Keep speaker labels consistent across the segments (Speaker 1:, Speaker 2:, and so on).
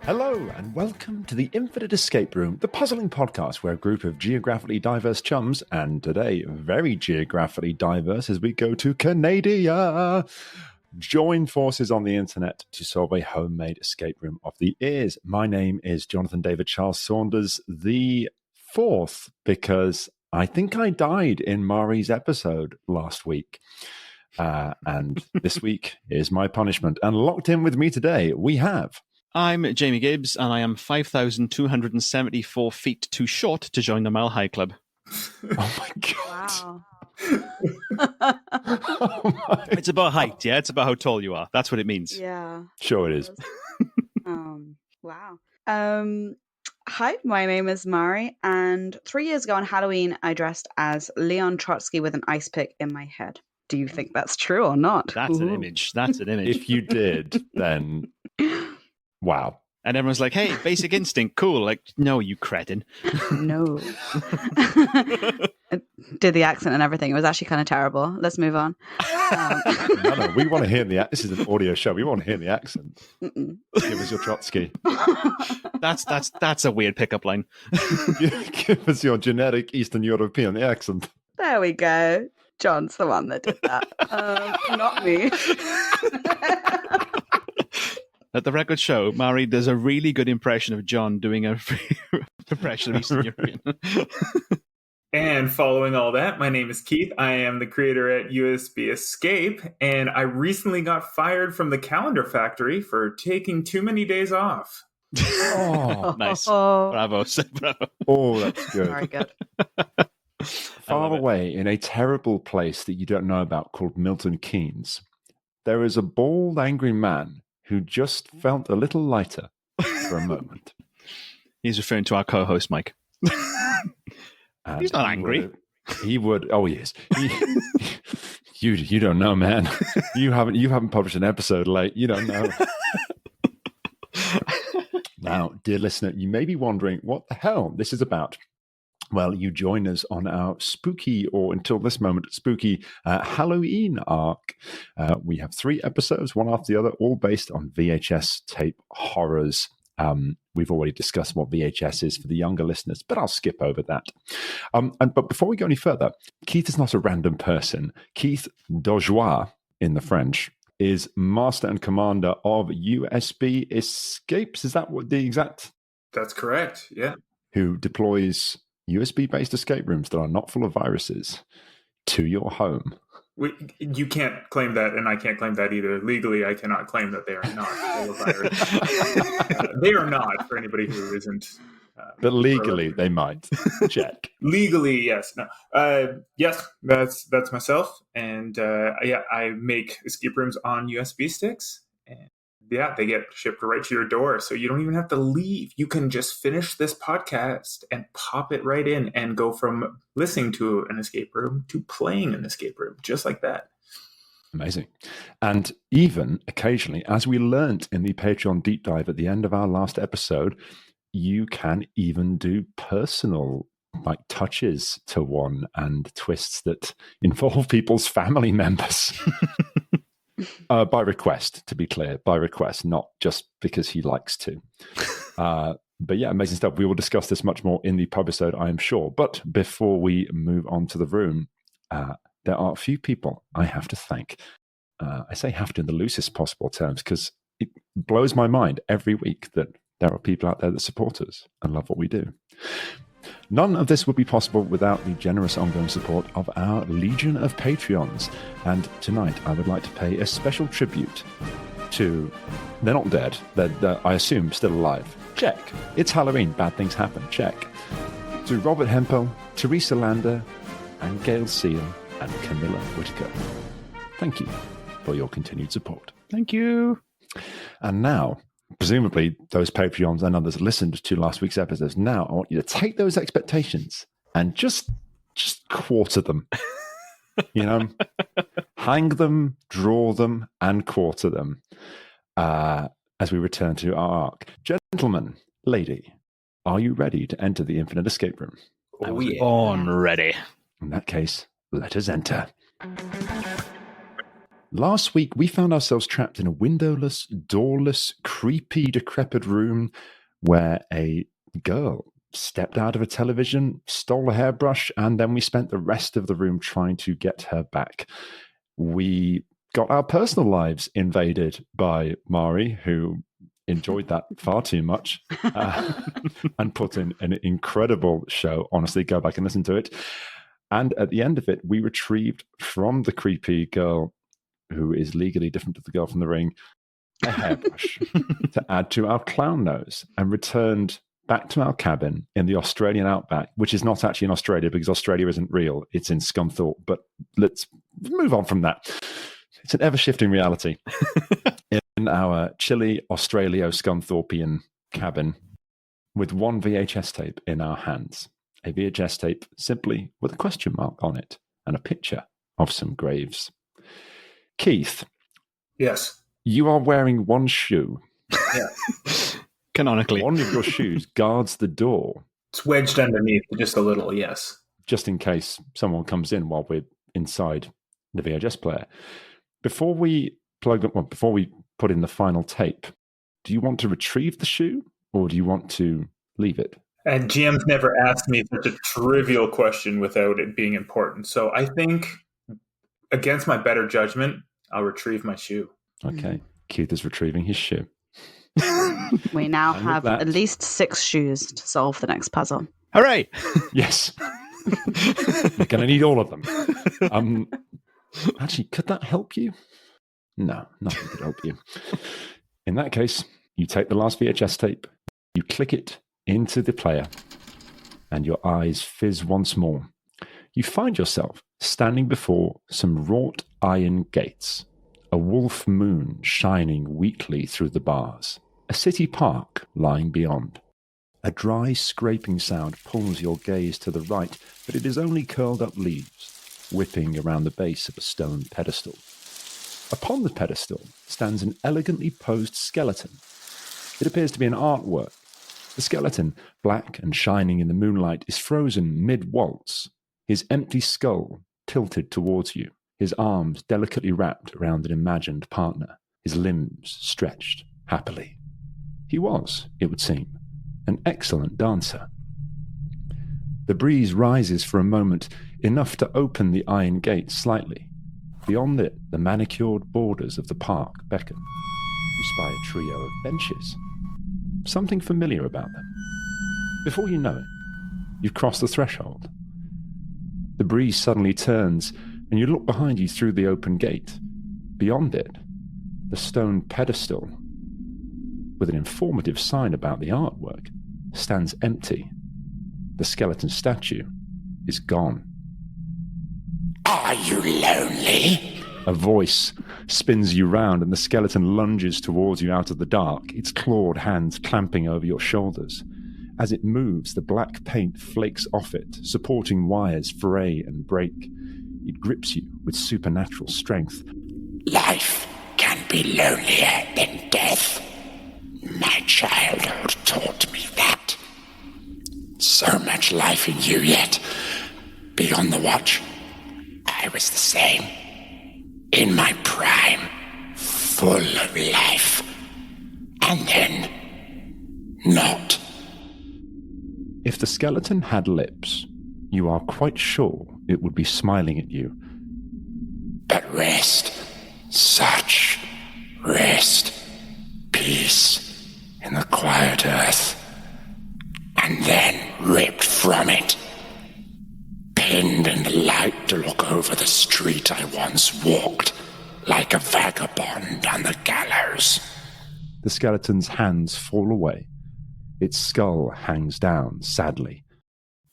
Speaker 1: Hello, and welcome to the Infinite Escape Room, the puzzling podcast where a group of geographically diverse chums, and today very geographically diverse as we go to Canada, join forces on the internet to solve a homemade escape room of the ears. My name is Jonathan David Charles Saunders, the fourth, because I think I died in Mairi's episode last week. And this week is my punishment. And locked in with me today, we have...
Speaker 2: I'm Jamie Gibbs, and I am 5,274 feet too short to join the Mile High Club.
Speaker 1: Oh my God.
Speaker 3: Wow.
Speaker 2: It's about height, yeah? It's about how tall you are. That's what it means.
Speaker 3: Yeah.
Speaker 1: Sure it is.
Speaker 3: Wow. Hi, my name is Mairi, and 3 years ago on Halloween, I dressed as Leon Trotsky with an ice pick in my head. Do you think that's true or not?
Speaker 2: That's an image. That's an image.
Speaker 1: If you did, then... Wow.
Speaker 2: And everyone's like, hey, Basic Instinct, cool. Like, no, you cretin.
Speaker 3: No. I did the accent and everything. It was actually kind of terrible. Let's move on.
Speaker 1: No, we want to hear this is an audio show. We want to hear the accent.
Speaker 3: Mm-mm.
Speaker 1: Give us your Trotsky.
Speaker 2: That's a weird pickup line.
Speaker 1: Give us your generic Eastern European accent.
Speaker 3: There we go. John's the one that did that. Not me.
Speaker 2: At the record show, Mairi does a really good impression of John doing a impression of Eastern European.
Speaker 4: And following all that, my name is Keith. I am the creator at USB Escape, and I recently got fired from the Calendar Factory for taking too many days off.
Speaker 1: Oh,
Speaker 2: Nice. Bravo. Bravo.
Speaker 1: oh, that's good.
Speaker 3: Very good.
Speaker 1: Far away in a terrible place that you don't know about called Milton Keynes, there is a bald, angry man who just felt a little lighter for a moment.
Speaker 2: He's referring to our co-host, Mike. He's not angry.
Speaker 1: He would. Oh, he is. You don't know, man. You haven't published an episode late. You don't know. Now, dear listener, you may be wondering what the hell this is about. Well, you join us on our spooky, or until this moment, spooky Halloween arc. We have 3 episodes, one after the other, all based on VHS tape horrors. We've already discussed what VHS is for the younger listeners, but I'll skip over that. But before we go any further, Keith is not a random person. Keith Dozois, in the French, is master and commander of USB Escapes. Is that what the exact?
Speaker 4: That's correct, yeah.
Speaker 1: Who deploys USB-based escape rooms that are not full of viruses to your home.
Speaker 4: You can't claim that, and I can't claim that either. Legally, I cannot claim that they are not full of viruses. They are not, for anybody who isn't.
Speaker 1: But legally, they might. Check.
Speaker 4: Legally, yes. No. Yes, that's myself. And I make escape rooms on USB sticks. And yeah, they get shipped right to your door. So you don't even have to leave. You can just finish this podcast and pop it right in and go from listening to an escape room to playing an escape room, just like that.
Speaker 1: Amazing. And even occasionally, as we learnt in the Patreon deep dive at the end of our last episode, you can even do personal touches to one and twists that involve people's family members. By request, to be clear, by request, not just because he likes to. But yeah, amazing stuff. We will discuss this much more in the pub episode, I am sure. But before we move on to the room, there are a few people I have to thank. I say have to in the loosest possible terms because it blows my mind every week that there are people out there that support us and love what we do. None of this would be possible without the generous ongoing support of our legion of Patreons. And tonight I would like to pay a special tribute to... They're not dead. They're I assume, still alive. Check. It's Halloween. Bad things happen. Check. To Robert Hempel, Teresa Lander, and Gail Seal, and Camilla Whitaker. Thank you for your continued support.
Speaker 2: Thank you.
Speaker 1: And now... presumably those Patreons and others listened to last week's episodes. Now I want you to take those expectations and just quarter them. Hang them, draw them, and quarter them as we return to our arc. Gentlemen, lady, are you ready to enter the infinite escape room?
Speaker 2: I was born ready.
Speaker 1: In that case, let us enter. last week we found ourselves trapped in a windowless, doorless, creepy, decrepit room where a girl stepped out of a television, stole a hairbrush, and then we spent the rest of the room trying to get her back. We got our personal lives invaded by Mairi, who enjoyed that far too much and put in an incredible show. Honestly, go back and listen to it. And at the end of it, we retrieved from the creepy girl, who is legally different to the girl from the ring, a hairbrush to add to our clown nose, and returned back to our cabin in the Australian outback, which is not actually in Australia because Australia isn't real. It's in Scunthorpe. But let's move on from that. It's an ever-shifting reality. In our chilly Australio-Scunthorpean cabin with one VHS tape in our hands. A VHS tape simply with a question mark on it and a picture of some graves. Keith.
Speaker 4: Yes.
Speaker 1: You are wearing one shoe.
Speaker 4: Yeah.
Speaker 2: Canonically.
Speaker 1: One of your shoes guards the door.
Speaker 4: It's wedged underneath just a little, yes.
Speaker 1: Just in case someone comes in while we're inside the VHS player. Before we put in the final tape, do you want to retrieve the shoe or do you want to leave it?
Speaker 4: And GM's never asked me such a trivial question without it being important. So I think, against my better judgment, I'll retrieve my shoe.
Speaker 1: Okay. Keith is retrieving his shoe.
Speaker 3: We now have at least 6 shoes to solve the next puzzle.
Speaker 2: Hooray!
Speaker 1: Yes. You're going to need all of them. Actually, could that help you? No, nothing could help you. In that case, you take the last VHS tape, you click it into the player, and your eyes fizz once more. You find yourself standing before some wrought iron gates, a wolf moon shining weakly through the bars, a city park lying beyond. A dry scraping sound pulls your gaze to the right, but it is only curled up leaves, whipping around the base of a stone pedestal. Upon the pedestal stands an elegantly posed skeleton. It appears to be an artwork. The skeleton, black and shining in the moonlight, is frozen mid-waltz, his empty skull tilted towards you, his arms delicately wrapped around an imagined partner, his limbs stretched happily. He was, it would seem, an excellent dancer. The breeze rises for a moment, enough to open the iron gate slightly. Beyond it, the manicured borders of the park beckon. You spy a trio of benches. Something familiar about them. Before you know it, you've crossed the threshold. The breeze suddenly turns, and you look behind you through the open gate. Beyond it, the stone pedestal, with an informative sign about the artwork, stands empty. The skeleton statue is gone.
Speaker 5: Are you lonely?
Speaker 1: A voice spins you round, and the skeleton lunges towards you out of the dark, its clawed hands clamping over your shoulders. As it moves, the black paint flakes off it, supporting wires fray and break. It grips you with supernatural strength.
Speaker 5: Life can be lonelier than death. My childhood taught me that. So much life in you yet. Be on the watch. I was the same. In my prime, full of life. And then, not.
Speaker 1: If the skeleton had lips, you are quite sure it would be smiling at you.
Speaker 5: But rest, such rest, peace in the quiet earth. And then ripped from it. Pinned in the light to look over the street I once walked, like a vagabond on the gallows.
Speaker 1: The skeleton's hands fall away. Its skull hangs down sadly.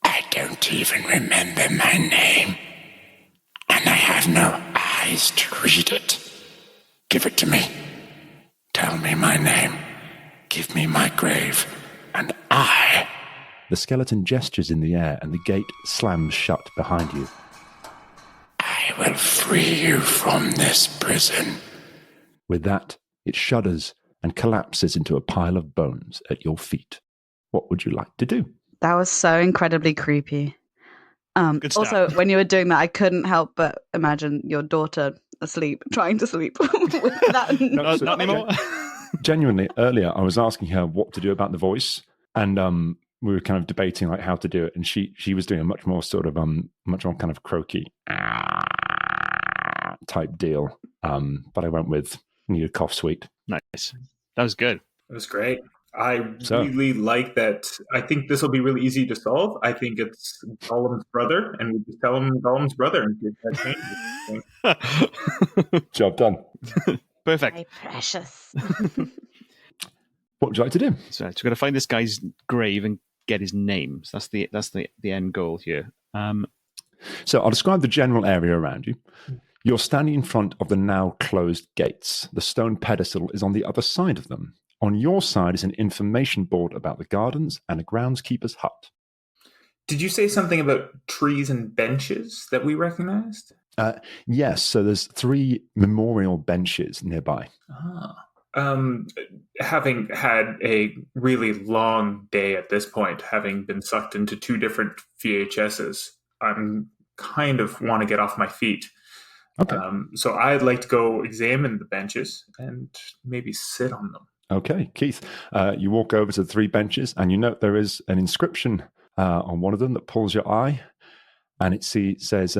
Speaker 5: I don't even remember my name. And I have no eyes to read it. Give it to me. Tell me my name. Give me my grave. And I...
Speaker 1: The skeleton gestures in the air, and the gate slams shut behind you.
Speaker 5: I will free you from this prison.
Speaker 1: With that, it shudders and collapses into a pile of bones at your feet. What would you like to do?
Speaker 3: That was so incredibly creepy.
Speaker 2: Good
Speaker 3: Also,
Speaker 2: start.
Speaker 3: when you were doing that, I couldn't help but imagine your daughter asleep, trying to sleep. With that.
Speaker 2: Not anymore.
Speaker 1: Genuinely, earlier I was asking her what to do about the voice, and we were kind of debating like how to do it, and she was doing a much more kind of croaky type deal. But I went with need a cough sweet.
Speaker 2: Nice. That was good.
Speaker 4: It was great. I really like that. I think this will be really easy to solve. I think it's Gollum's brother, and we just tell him Gollum's brother and get that change.
Speaker 1: Job done.
Speaker 2: Perfect.
Speaker 3: My precious.
Speaker 1: What would you like to do?
Speaker 2: So we've got to find this guy's grave and get his name. So that's the end goal here.
Speaker 1: So I'll describe the general area around you. You're standing in front of the now closed gates. The stone pedestal is on the other side of them. On your side is an information board about the gardens and a groundskeeper's hut.
Speaker 4: Did you say something about trees and benches that we recognized?
Speaker 1: Yes, so there's 3 memorial benches nearby.
Speaker 4: Having had a really long day at this point, having been sucked into 2 different VHSs, I'm kind of want to get off my feet.
Speaker 1: Okay.
Speaker 4: So I'd like to go examine the benches and maybe sit on them.
Speaker 1: Okay, Keith, you walk over to the 3 benches and you note there is an inscription on one of them that pulls your eye, and it says,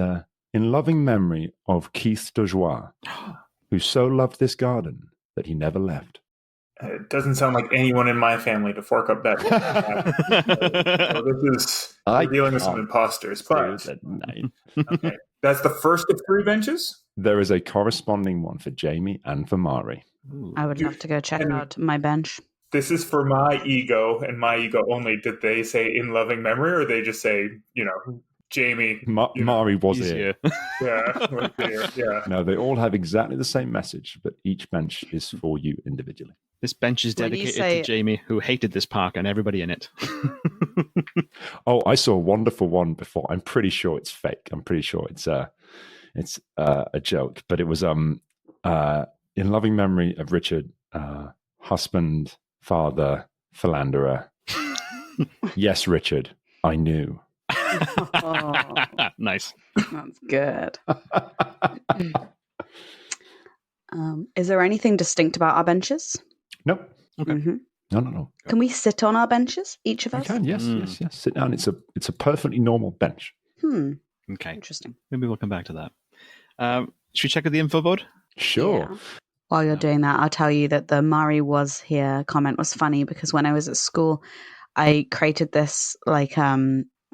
Speaker 1: in loving memory of Keith Dozois, who so loved this garden that he never left.
Speaker 4: It doesn't sound like anyone in my family to fork up that. We're dealing with some imposters. But okay. That's the first of 3 benches?
Speaker 1: There is a corresponding one for Jamie and for Mairi.
Speaker 3: I would love to go check out my bench.
Speaker 4: This is for my ego and my ego only. Did they say in loving memory, or they just say, Jamie?
Speaker 1: Mairi was here.
Speaker 4: Yeah, was here. Yeah.
Speaker 1: No, they all have exactly the same message, but each bench is for you individually.
Speaker 2: This bench is dedicated to Jamie, who hated this park and everybody in it.
Speaker 1: Oh, I saw a wonderful one before. I'm pretty sure it's fake. I'm pretty sure it's a joke. But it was in loving memory of Richard, husband, father, philanderer. Yes, Richard, I knew.
Speaker 3: Oh,
Speaker 2: Nice.
Speaker 3: that's good. Is there anything distinct about our benches?
Speaker 1: Nope.
Speaker 2: Okay.
Speaker 3: Mm-hmm.
Speaker 1: No.
Speaker 3: Can we sit on our benches, each of
Speaker 1: You
Speaker 3: us?
Speaker 1: can, yes. Sit down. It's a perfectly normal bench.
Speaker 2: Okay.
Speaker 3: Interesting.
Speaker 2: Maybe we'll come back to that. Should we check out the info board?
Speaker 1: Sure.
Speaker 3: Yeah. While you're doing that, I'll tell you that the Mairi was here comment was funny because when I was at school, I created this I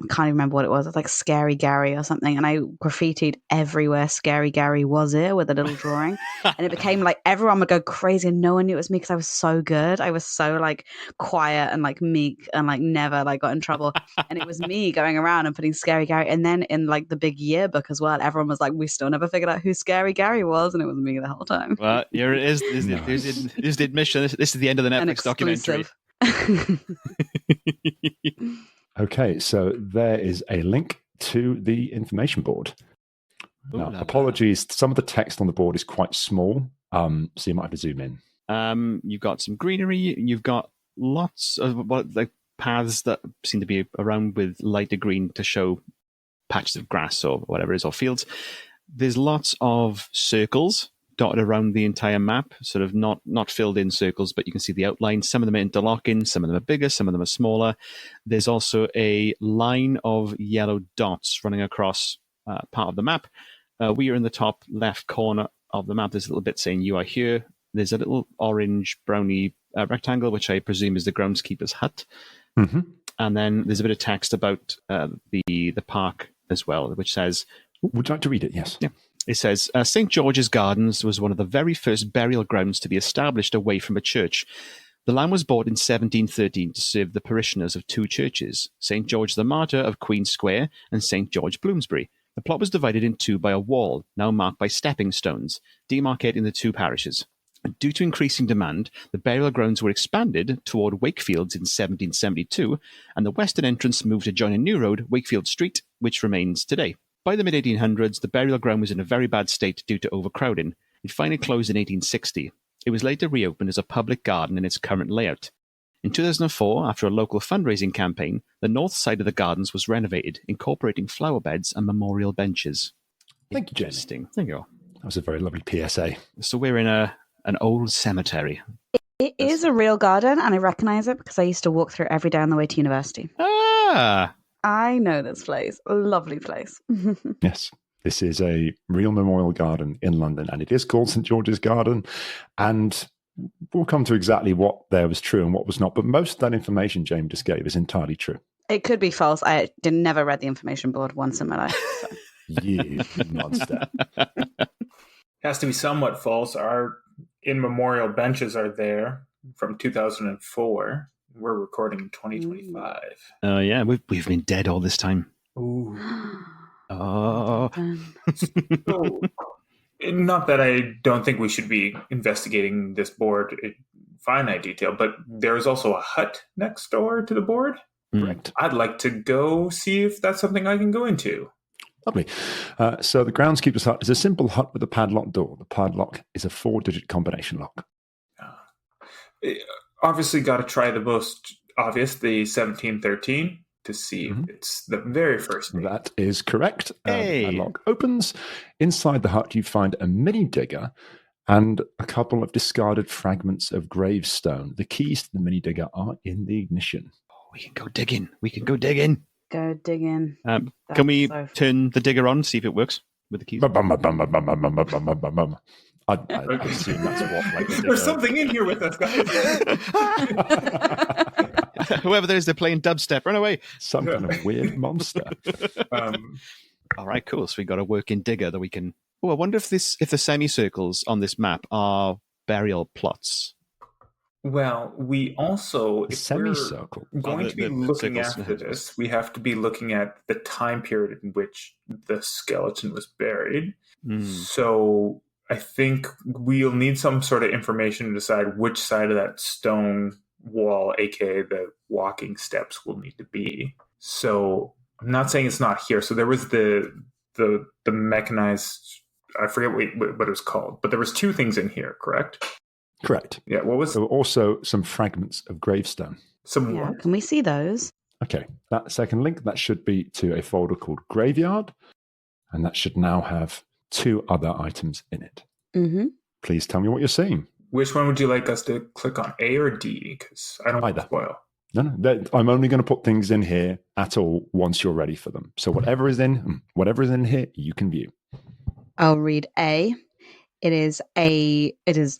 Speaker 3: can't even remember what it was. It's like Scary Gary or something. And I graffitied everywhere Scary Gary was here with a little drawing. And it became like everyone would go crazy and no one knew it was me because I was so good. I was so quiet and meek and never got in trouble. And it was me going around and putting Scary Gary. And then in the big yearbook as well, everyone was like, we still never figured out who Scary Gary was. And it was me the whole time.
Speaker 2: Well, here it is. This is the admission. This is the end of the Netflix documentary.
Speaker 1: Okay, so there is a link to the information board. Now, apologies, some of the text on the board is quite small, so you might have to zoom in.
Speaker 2: You've got some greenery. You've got lots of paths that seem to be around with lighter green to show patches of grass or whatever it is, or fields. There's lots of circles dotted around the entire map, sort of not filled in circles, but you can see the outline. Some of them are interlocking, some of them are bigger, some of them are smaller. There's also a line of yellow dots running across part of the map. We are in the top left corner of the map. There's a little bit saying you are here. There's a little orange browny rectangle, which I presume is the groundskeeper's hut.
Speaker 1: Mm-hmm.
Speaker 2: And then there's a bit of text about the park as well, which says...
Speaker 1: Would you like to read it? Yes.
Speaker 2: Yeah. It says, St. George's Gardens was one of the very first burial grounds to be established away from a church. The land was bought in 1713 to serve the parishioners of 2 churches, St. George the Martyr of Queen Square and St. George Bloomsbury. The plot was divided in 2 by a wall, now marked by stepping stones, demarcating the 2 parishes. Due to increasing demand, the burial grounds were expanded toward Wakefields in 1772, and the western entrance moved to join a new road, Wakefield Street, which remains today. By the mid-1800s, the burial ground was in a very bad state due to overcrowding. It finally closed in 1860. It was later reopened as a public garden in its current layout. In 2004, after a local fundraising campaign, the north side of the gardens was renovated, incorporating flower beds and memorial benches.
Speaker 1: Thank you, Jenny.
Speaker 2: Interesting. Thank you.
Speaker 1: That was a very lovely PSA.
Speaker 2: So we're in an old cemetery.
Speaker 3: It is a real garden, and I recognize it because I used to walk through it every day on the way to university.
Speaker 2: Ah!
Speaker 3: I know this place. A lovely place.
Speaker 1: Yes, this is a real memorial garden in London, and it is called St. George's Garden. And we'll come to exactly what there was true and what was not. But most of that information James just gave is entirely true.
Speaker 3: It could be false. I never read the information board once in my life. So.
Speaker 1: You monster.
Speaker 4: Has to be somewhat false. Our in memorial benches are there from 2004. We're recording in 2025.
Speaker 2: Oh, yeah. We've been dead all this time.
Speaker 4: Ooh.
Speaker 2: Oh.
Speaker 4: So, not that I don't think we should be investigating this board in finite detail, but there is also a hut next door to the board.
Speaker 1: Correct.
Speaker 4: I'd like to go see if that's something I can go into.
Speaker 1: Lovely. So the groundskeeper's hut is a simple hut with a padlock door. The padlock is a 4-digit combination lock.
Speaker 4: Obviously, got to try the most obvious, the 1713, to see if it's the very first name.
Speaker 1: That is correct.
Speaker 2: Hey.
Speaker 1: The padlock opens. Inside the hut, you find a mini digger and a couple of discarded fragments of gravestone. The keys to the mini digger are in the ignition.
Speaker 2: We can go digging.
Speaker 3: Go dig in.
Speaker 2: Can we
Speaker 3: so
Speaker 2: turn the digger on, see if it works with the keys?
Speaker 1: I assume that's what. Like,
Speaker 4: There's something in here with us, guys.
Speaker 2: Whoever there is, they're playing dubstep. Run away.
Speaker 1: Some kind of weird monster.
Speaker 2: All right, cool. So we got a working digger that we can. Oh, I wonder if the semicircles on this map are burial plots.
Speaker 4: Well, we also, if
Speaker 1: semicircle.
Speaker 4: we're going to be looking
Speaker 2: circles.
Speaker 4: after this, we have to be looking at the time period in which the skeleton was buried. So I think we'll need some sort of information to decide which side of that stone wall, aka the walking steps, will need to be. So I'm not saying it's not here. So there was the mechanized, I forget what it was called, but there was 2 things in here, correct?
Speaker 1: Correct.
Speaker 4: Yeah, what was
Speaker 1: There were also some fragments of gravestone.
Speaker 4: some
Speaker 3: yeah,
Speaker 4: what?
Speaker 3: can we see those?
Speaker 1: Okay, that second link, that should be to a folder called Graveyard, and that should now have 2 other items in it.
Speaker 3: Mm-hmm.
Speaker 1: Please tell me what you're seeing.
Speaker 4: Which one would you like us to click on, A or D? Because I don't want to
Speaker 1: Either.
Speaker 4: spoil.
Speaker 1: No, I'm only going to put things in here at all once you're ready for them. So whatever is in here, you can view.
Speaker 3: I'll read A. It is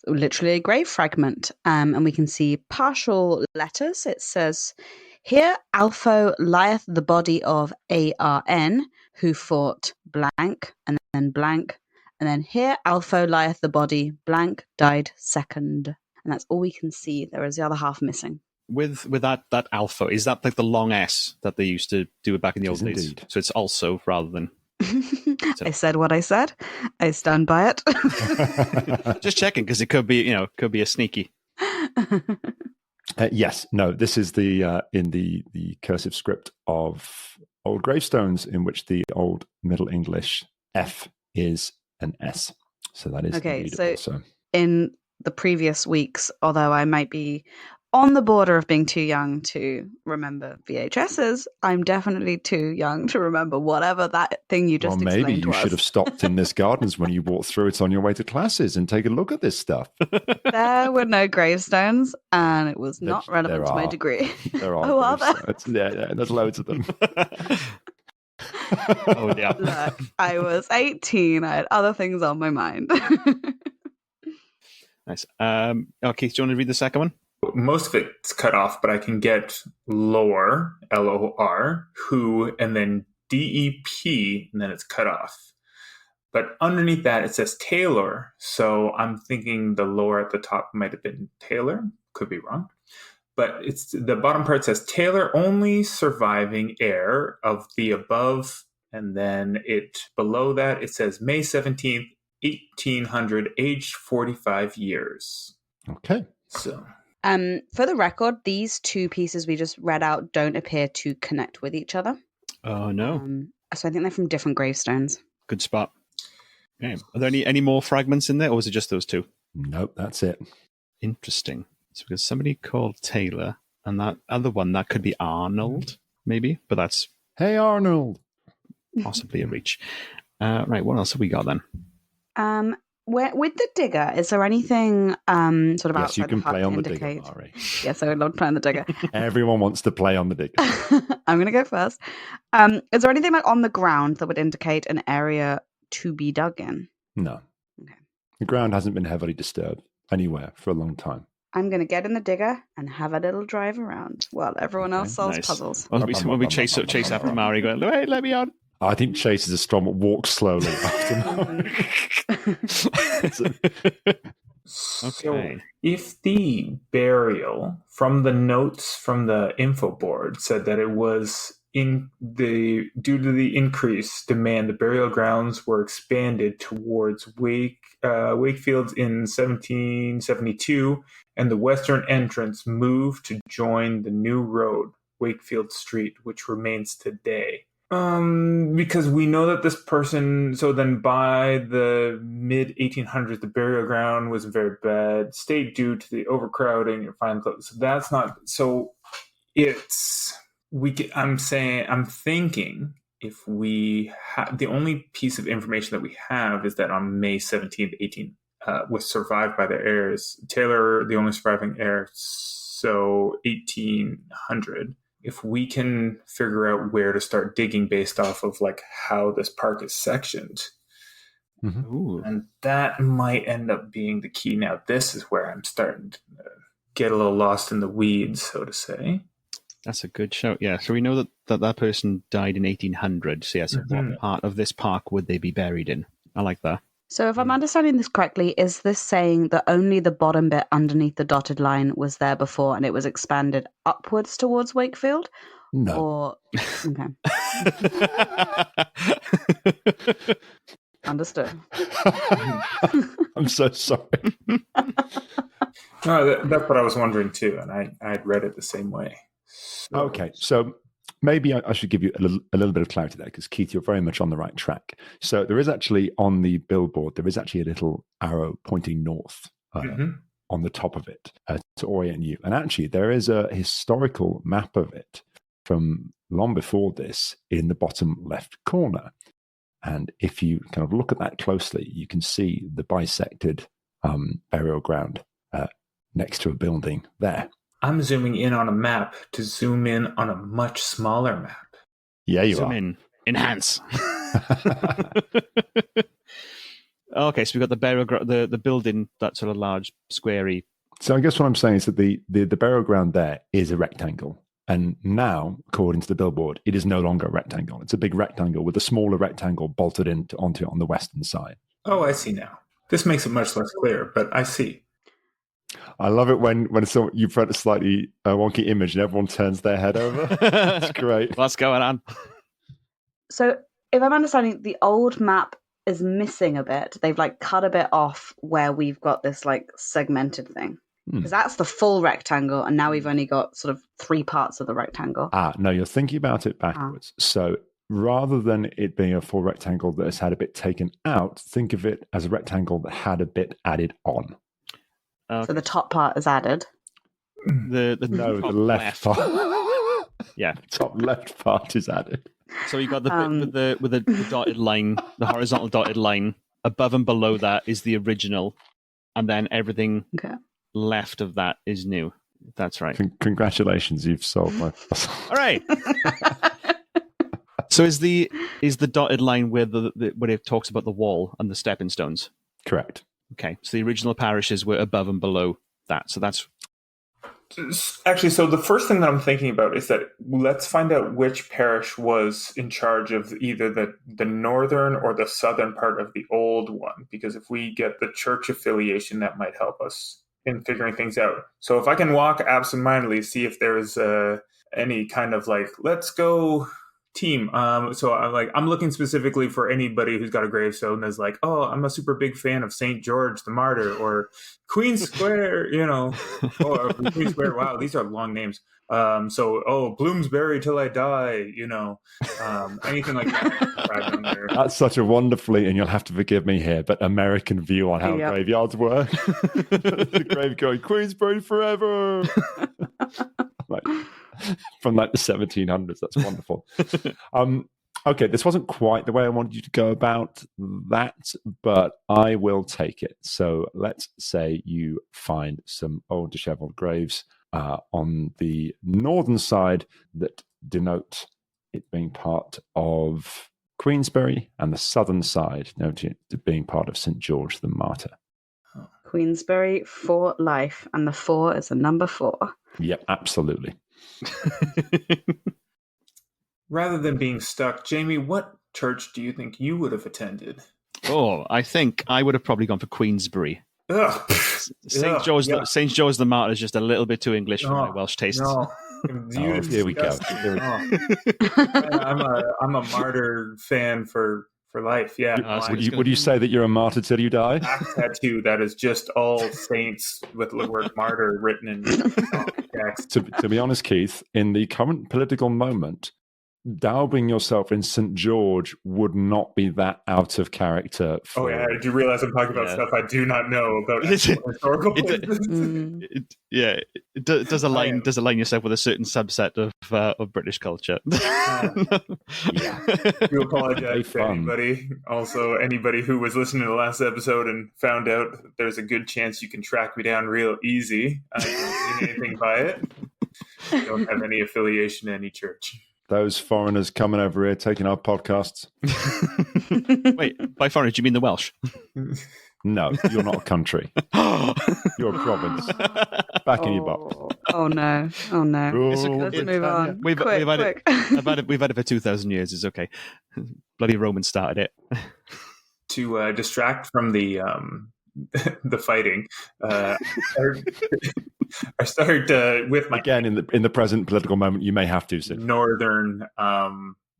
Speaker 3: literally a grave fragment, and we can see partial letters. It says, "Here Alpho lieth the body of ARN, who fought blank, and then blank, and then here Alpho lieth the body blank, died second." And that's all we can see. There is the other half missing.
Speaker 2: With that alpha, is that like the long S that they used to do it back in the
Speaker 1: It
Speaker 2: old
Speaker 1: is
Speaker 2: days?
Speaker 1: indeed.
Speaker 2: So it's also rather than.
Speaker 3: I said what I said. I stand by it.
Speaker 2: Just checking because it could be a sneaky.
Speaker 1: Yes, no, this is the in the cursive script of old gravestones in which the old Middle English F is an S. So that is
Speaker 3: Okay,
Speaker 1: readable,
Speaker 3: so in the previous weeks, although I might be on the border of being too young to remember VHSs, I'm definitely too young to remember whatever that thing you just explained
Speaker 1: maybe
Speaker 3: to
Speaker 1: you
Speaker 3: us.
Speaker 1: should have stopped in this gardens when you walked through it on your way to classes and take a look at this stuff.
Speaker 3: There were no gravestones, and it was not relevant to my degree.
Speaker 1: There are.
Speaker 3: Oh, are there?
Speaker 1: gravestones. Yeah, there's loads of them.
Speaker 2: Oh yeah.
Speaker 3: Look, I was 18. I had other things on my mind.
Speaker 2: Nice. Keith, do you want to read the second one?
Speaker 4: Most of it's cut off, but I can get lore, LOR, who, and then DEP, and then it's cut off. But underneath that, it says Taylor. So I'm thinking the lore at the top might have been Taylor. Could be wrong. But it's the bottom part says Taylor, only surviving heir of the above. And then below that, it says May 17th, 1800, aged 45 years.
Speaker 1: Okay.
Speaker 4: So...
Speaker 3: For the record, these 2 pieces we just read out don't appear to connect with each other.
Speaker 2: Oh no.
Speaker 3: So I think they're from different gravestones.
Speaker 2: Good spot. Okay. Are there any more fragments in there, or was it just those 2?
Speaker 1: Nope, that's it.
Speaker 2: Interesting. So because somebody called Taylor, and that other one, that could be Arnold, maybe, but that's
Speaker 1: Hey, Arnold.
Speaker 2: possibly a reach. Right, what else have we got then?
Speaker 3: With the digger, is there anything sort of
Speaker 1: Yes,
Speaker 3: outside
Speaker 1: you can
Speaker 3: the hut
Speaker 1: play
Speaker 3: to
Speaker 1: on the digger,
Speaker 3: indicate?
Speaker 1: Mairi.
Speaker 3: Yes, I would love to play on the digger.
Speaker 1: Everyone wants to play on the digger.
Speaker 3: I'm going to go first. Is there anything like on the ground that would indicate an area to be dug in?
Speaker 1: No.
Speaker 3: Okay.
Speaker 1: The ground hasn't been heavily disturbed anywhere for a long time.
Speaker 3: I'm going to get in the digger and have a little drive around while everyone else solves
Speaker 2: Nice.
Speaker 3: puzzles.
Speaker 2: When we chase after Mairi, going, "Hey, let me on."
Speaker 1: I think Chase is a strong walk slowly after
Speaker 4: So if the burial from the notes from the info board said that it was due to the increased demand, the burial grounds were expanded towards Wakefield's in 1772, and the western entrance moved to join the new road, Wakefield Street, which remains today. Because we know that this person, so then by the mid 1800s, the burial ground was in very bad state due to the overcrowding and fine clothes. So that's not, so it's, I'm thinking if we have, the only piece of information that we have is that on May 17th, was survived by the heirs. Taylor, the only surviving heir, so 1800. If we can figure out where to start digging based off of like how this park is sectioned, and that might end up being the key. Now, this is where I'm starting to get a little lost in the weeds, so to say.
Speaker 2: That's a good shout. Yeah, so we know that person died in 1800. So yes, what part of this park would they be buried in? I like that.
Speaker 3: So if I'm understanding this correctly, is this saying that only the bottom bit underneath the dotted line was there before and it was expanded upwards towards Wakefield?
Speaker 1: No.
Speaker 3: Or, okay. Understood.
Speaker 1: I'm so sorry.
Speaker 4: No, that's what I was wondering too, and I'd read it the same way.
Speaker 1: Okay, so maybe I should give you a little bit of clarity there, because Keith, you're very much on the right track. So there is actually on the billboard, there is actually a little arrow pointing north on the top of it to orient you. And actually there is a historical map of it from long before this in the bottom left corner. And if you kind of look at that closely, you can see the bisected burial ground next to a building there.
Speaker 4: I'm zooming in on a map to zoom in on a much smaller map.
Speaker 1: Yeah, you
Speaker 2: zoom
Speaker 1: are.
Speaker 2: in. Enhance. Okay, so we've got the burial the building, that sort of large, squarey.
Speaker 1: So I guess what I'm saying is that the burial ground there is a rectangle. And now, according to the billboard, it is no longer a rectangle. It's a big rectangle with a smaller rectangle bolted onto it on the western side.
Speaker 4: Oh, I see now. This makes it much less clear, but I see.
Speaker 1: I love it when you put a slightly wonky image and everyone turns their head over. It's great.
Speaker 2: What's going on?
Speaker 3: So if I'm understanding, the old map is missing a bit. They've like cut a bit off where we've got this like segmented thing. Because that's the full rectangle, and now we've only got sort of 3 parts of the rectangle.
Speaker 1: No, you're thinking about it backwards. So rather than it being a full rectangle that has had a bit taken out, think of it as a rectangle that had a bit added on.
Speaker 3: Okay. So the top part is added.
Speaker 2: The
Speaker 1: left part.
Speaker 2: Yeah,
Speaker 1: top left part is added.
Speaker 2: So you got the bit with the dotted line, the horizontal dotted line. Above and below that is the original, and then everything left of that is new. That's right.
Speaker 1: Congratulations, you've solved my puzzle.
Speaker 2: All right. So is the dotted line where where it talks about the wall and the stepping stones?
Speaker 1: Correct.
Speaker 2: Okay, so the original parishes were above and below that. So that's
Speaker 4: actually, so the first thing that I'm thinking about is that let's find out which parish was in charge of either the northern or the southern part of the old one, because if we get the church affiliation, that might help us in figuring things out. So if I can walk absentmindedly, see if there's any kind of like, let's go team. So I'm looking specifically for anybody who's got a gravestone that's like, oh, I'm a super big fan of St. George the Martyr or Queen Square, or Queen Square. Wow, these are long names. Bloomsbury till I die, anything like that. Right on there.
Speaker 1: That's such a wonderfully, and you'll have to forgive me here, but American view on how graveyards work. The grave going, Queensbury forever. From like the 1700s. That's wonderful. Okay, this wasn't quite the way I wanted you to go about that, but I will take it. So let's say you find some old disheveled graves on the northern side that denote it being part of Queensberry, and the southern side noting it being part of St. George the Martyr.
Speaker 3: Queensberry for life, and the 4 is a number 4.
Speaker 1: Yep, absolutely.
Speaker 4: Rather than being stuck, Jamie, what church do you think you would have attended?
Speaker 2: Oh, I think I would have probably gone for Queensberry.
Speaker 4: Ugh.
Speaker 2: St. George the Martyr is just a little bit too English for my Welsh tastes.
Speaker 4: No.
Speaker 1: Here we go.
Speaker 4: I'm a martyr fan for life. Yeah.
Speaker 1: Would you say that you're a martyr till you die?
Speaker 4: Back tattoo that is just all saints with the word martyr written in text.
Speaker 1: To be honest, Keith, in the current political moment, daubing yourself in St. George would not be that out of character.
Speaker 4: Oh yeah, did you realize I'm talking about stuff I do not know about historical places?
Speaker 2: Does align yourself with a certain subset of British culture.
Speaker 4: You apologize to anybody. Also, anybody who was listening to the last episode and found out that there's a good chance you can track me down real easy. I don't mean anything by it. I don't have any affiliation to any church.
Speaker 1: Those foreigners coming over here taking our podcasts.
Speaker 2: Wait, by foreigners, do you mean the Welsh?
Speaker 1: No, you're not a country. You're a province. Back in your box.
Speaker 3: Oh no. Let's move on.
Speaker 2: We've had it for 2,000 years. It's okay. Bloody Romans started it.
Speaker 4: To distract from the fighting, I started with my
Speaker 1: again in the present political moment. You may have to say
Speaker 4: northern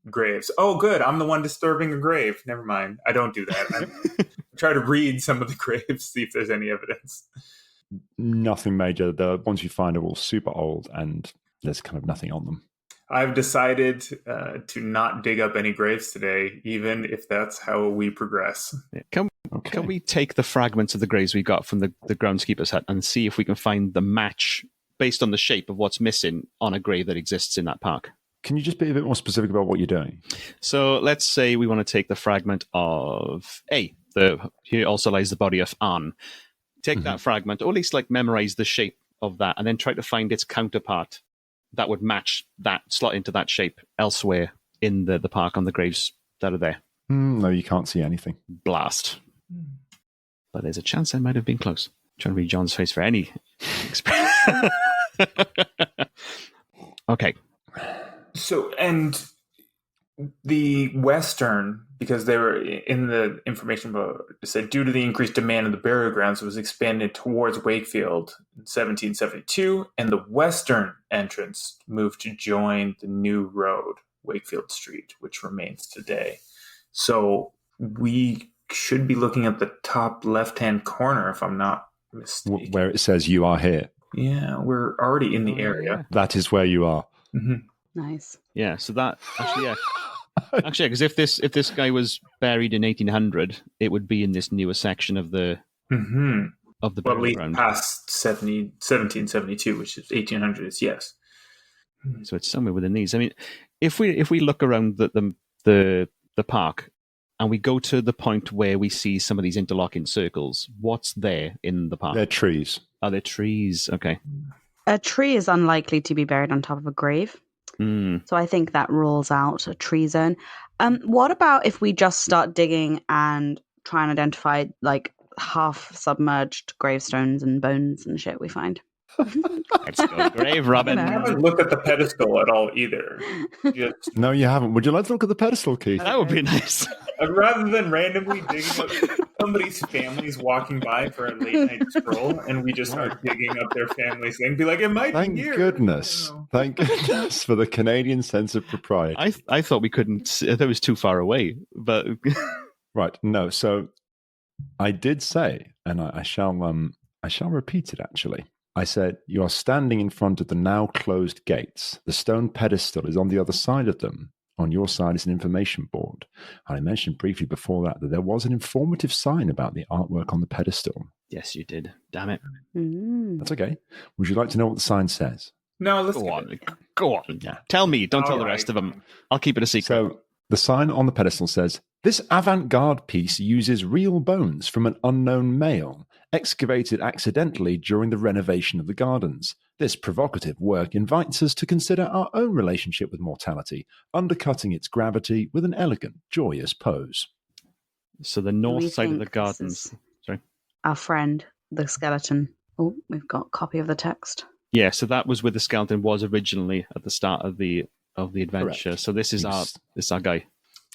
Speaker 4: graves. Oh, good. I'm the one disturbing a grave. Never mind. I don't do that. I try to read some of the graves, see if there's any evidence.
Speaker 1: Nothing major. The ones you find are all super old, and there's kind of nothing on them.
Speaker 4: I've decided to not dig up any graves today, even if that's how we progress.
Speaker 2: Yeah. Can we take the fragments of the graves we got from the groundskeeper's hut and see if we can find the match based on the shape of what's missing on a grave that exists in that park?
Speaker 1: Can you just be a bit more specific about what you're doing?
Speaker 2: So let's say we want to take the fragment of here also lies the body of Anne. Take that fragment, or at least memorize the shape of that, and then try to find its counterpart that would match that, slot into that shape elsewhere in the park on the graves that are there.
Speaker 1: No, you can't see anything.
Speaker 2: Blast. But there's a chance I might have been close. I'm trying to read John's face for any experience. Okay.
Speaker 4: So, and the Western, because they were in the information book, it said due to the increased demand of the burial grounds, it was expanded towards Wakefield in 1772, and the Western entrance moved to join the new road, Wakefield Street, which remains today. So we should be looking at the top left-hand corner, if I'm not mistaken.
Speaker 1: Where it says you are here.
Speaker 4: Yeah, we're already in the area.
Speaker 1: Yeah. That is where you are.
Speaker 4: Mm-hmm.
Speaker 3: Nice.
Speaker 2: Yeah, so that actually, because if this guy was buried in 1800, it would be in this newer section of the burial ground.
Speaker 4: Past 1772, which is 1800s. Yes.
Speaker 2: So it's somewhere within these. I mean, if we look around the park and we go to the point where we see some of these interlocking circles, what's there in the park?
Speaker 1: They're trees.
Speaker 2: Are they trees? Okay.
Speaker 3: A tree is unlikely to be buried on top of a grave. So I think that rules out a tree zone. What about if we just start digging and try and identify half submerged gravestones and bones and shit we find?
Speaker 2: Let's go grave Robin.
Speaker 4: I haven't looked at the pedestal at all either.
Speaker 1: No, you haven't. Would you like to look at the pedestal, Keith?
Speaker 2: That would be nice.
Speaker 4: Rather than randomly digging up somebody's family's walking by for a late night stroll, and we just start digging up their family's thing, be like, it might
Speaker 1: Thank
Speaker 4: be here.
Speaker 1: Goodness. Thank goodness for the Canadian sense of propriety.
Speaker 2: I thought we couldn't. That was too far away. But
Speaker 1: right, no. So I did say, and I shall repeat it. Actually, I said you are standing in front of the now closed gates. The stone pedestal is on the other side of them. On your side is an information board. And I mentioned briefly before that there was an informative sign about the artwork on the pedestal.
Speaker 2: Yes, you did. Damn it.
Speaker 1: That's okay. Would you like to know what the sign says?
Speaker 4: No, let's
Speaker 2: go on. Yeah. Tell me. Don't tell the rest of them. I'll keep it a secret.
Speaker 1: The sign on the pedestal says, "This avant-garde piece uses real bones from an unknown male, excavated accidentally during the renovation of the gardens. This provocative work invites us to consider our own relationship with mortality, undercutting its gravity with an elegant, joyous pose."
Speaker 2: So the
Speaker 3: We
Speaker 2: north side of the
Speaker 3: think this
Speaker 2: gardens.
Speaker 3: is
Speaker 2: Sorry.
Speaker 3: Our friend, the skeleton. Oh, we've got a copy of the text.
Speaker 2: Yeah, so that was where the skeleton was originally at the start of the adventure.
Speaker 1: Correct.
Speaker 2: So this is our guy.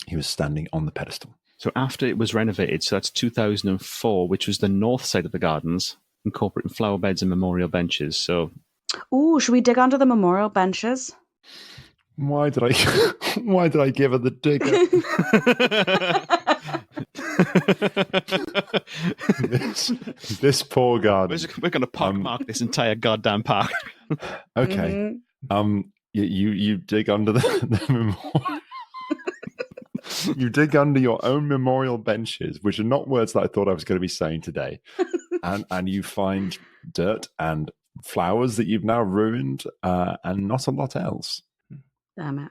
Speaker 1: He was standing on the pedestal.
Speaker 2: So after it was renovated, so that's 2004, which was the north side of the gardens, incorporating flower beds and memorial benches. So
Speaker 3: Oh, should we dig under the memorial benches?
Speaker 1: Why did I give her the digger? this poor garden.
Speaker 2: We're going to pockmark this entire goddamn park.
Speaker 1: Okay. You dig under the memorial. You dig under your own memorial benches, which are not words that I thought I was going to be saying today, and you find dirt and flowers that you've now ruined, and not a lot else.
Speaker 3: Damn it.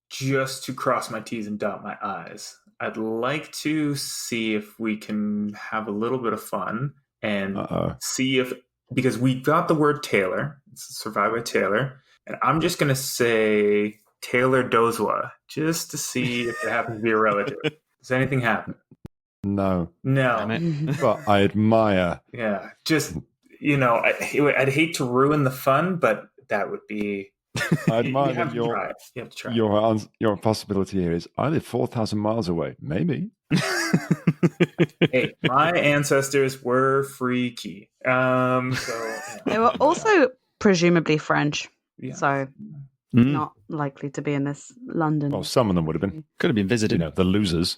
Speaker 4: Just to cross my T's and dot my I's, I'd like to see if we can have a little bit of fun and see if, because we got the word Taylor, it's survived by Taylor, and I'm just going to say Taylor Dozois, just to see if it happens to be a relative. Does anything happen?
Speaker 1: No.
Speaker 2: But
Speaker 1: I admire.
Speaker 4: Yeah, just, I'd hate to ruin the fun, but that would be...
Speaker 1: I admire that
Speaker 4: you have to try.
Speaker 1: Your possibility here is, I live 4,000 miles away. Maybe.
Speaker 4: Hey, my ancestors were freaky.
Speaker 3: They were also presumably French, so not likely to be in this London.
Speaker 1: Well, some of them would have been.
Speaker 2: Could have been visited.
Speaker 1: The losers.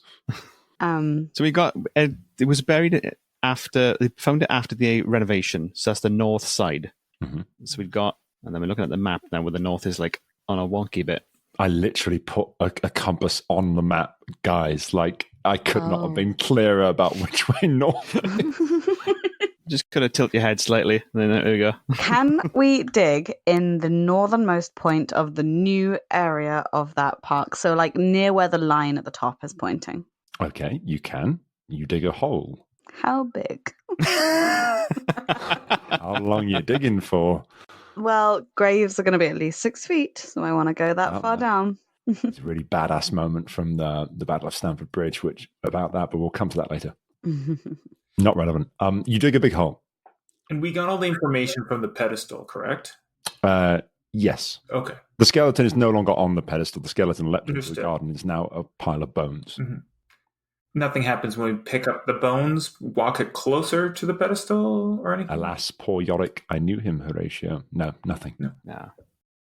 Speaker 3: So
Speaker 2: we got it was buried after they found it after the renovation. So that's the north side.
Speaker 1: Mm-hmm.
Speaker 2: So we've got, and then we're looking at the map now, where the north is like on a wonky bit.
Speaker 1: I literally put a compass on the map, guys. Like, I could not have been clearer about which way north.
Speaker 2: Just kind of tilt your head slightly, and then there we go.
Speaker 3: Can we dig in the northernmost point of the new area of that park? So, like, near where the line at the top is pointing.
Speaker 1: Okay, you can. You dig a hole.
Speaker 3: How big?
Speaker 1: How long are you digging for?
Speaker 3: Well, graves are going to be at least 6 feet, so I want to go that far down.
Speaker 1: It's a really badass moment from the Battle of Stamford Bridge, about that, but we'll come to that later. Not relevant. You dig a big hole.
Speaker 4: And we got all the information from the pedestal, correct?
Speaker 1: Yes.
Speaker 4: Okay.
Speaker 1: The skeleton is no longer on the pedestal. The skeleton leapt into
Speaker 4: Understood.
Speaker 1: the garden. It's now a pile of bones.
Speaker 4: Mm-hmm. Nothing happens when we pick up the bones, walk it closer to the pedestal or anything?
Speaker 1: Alas, poor Yorick. I knew him, Horatio. No, nothing.
Speaker 4: No.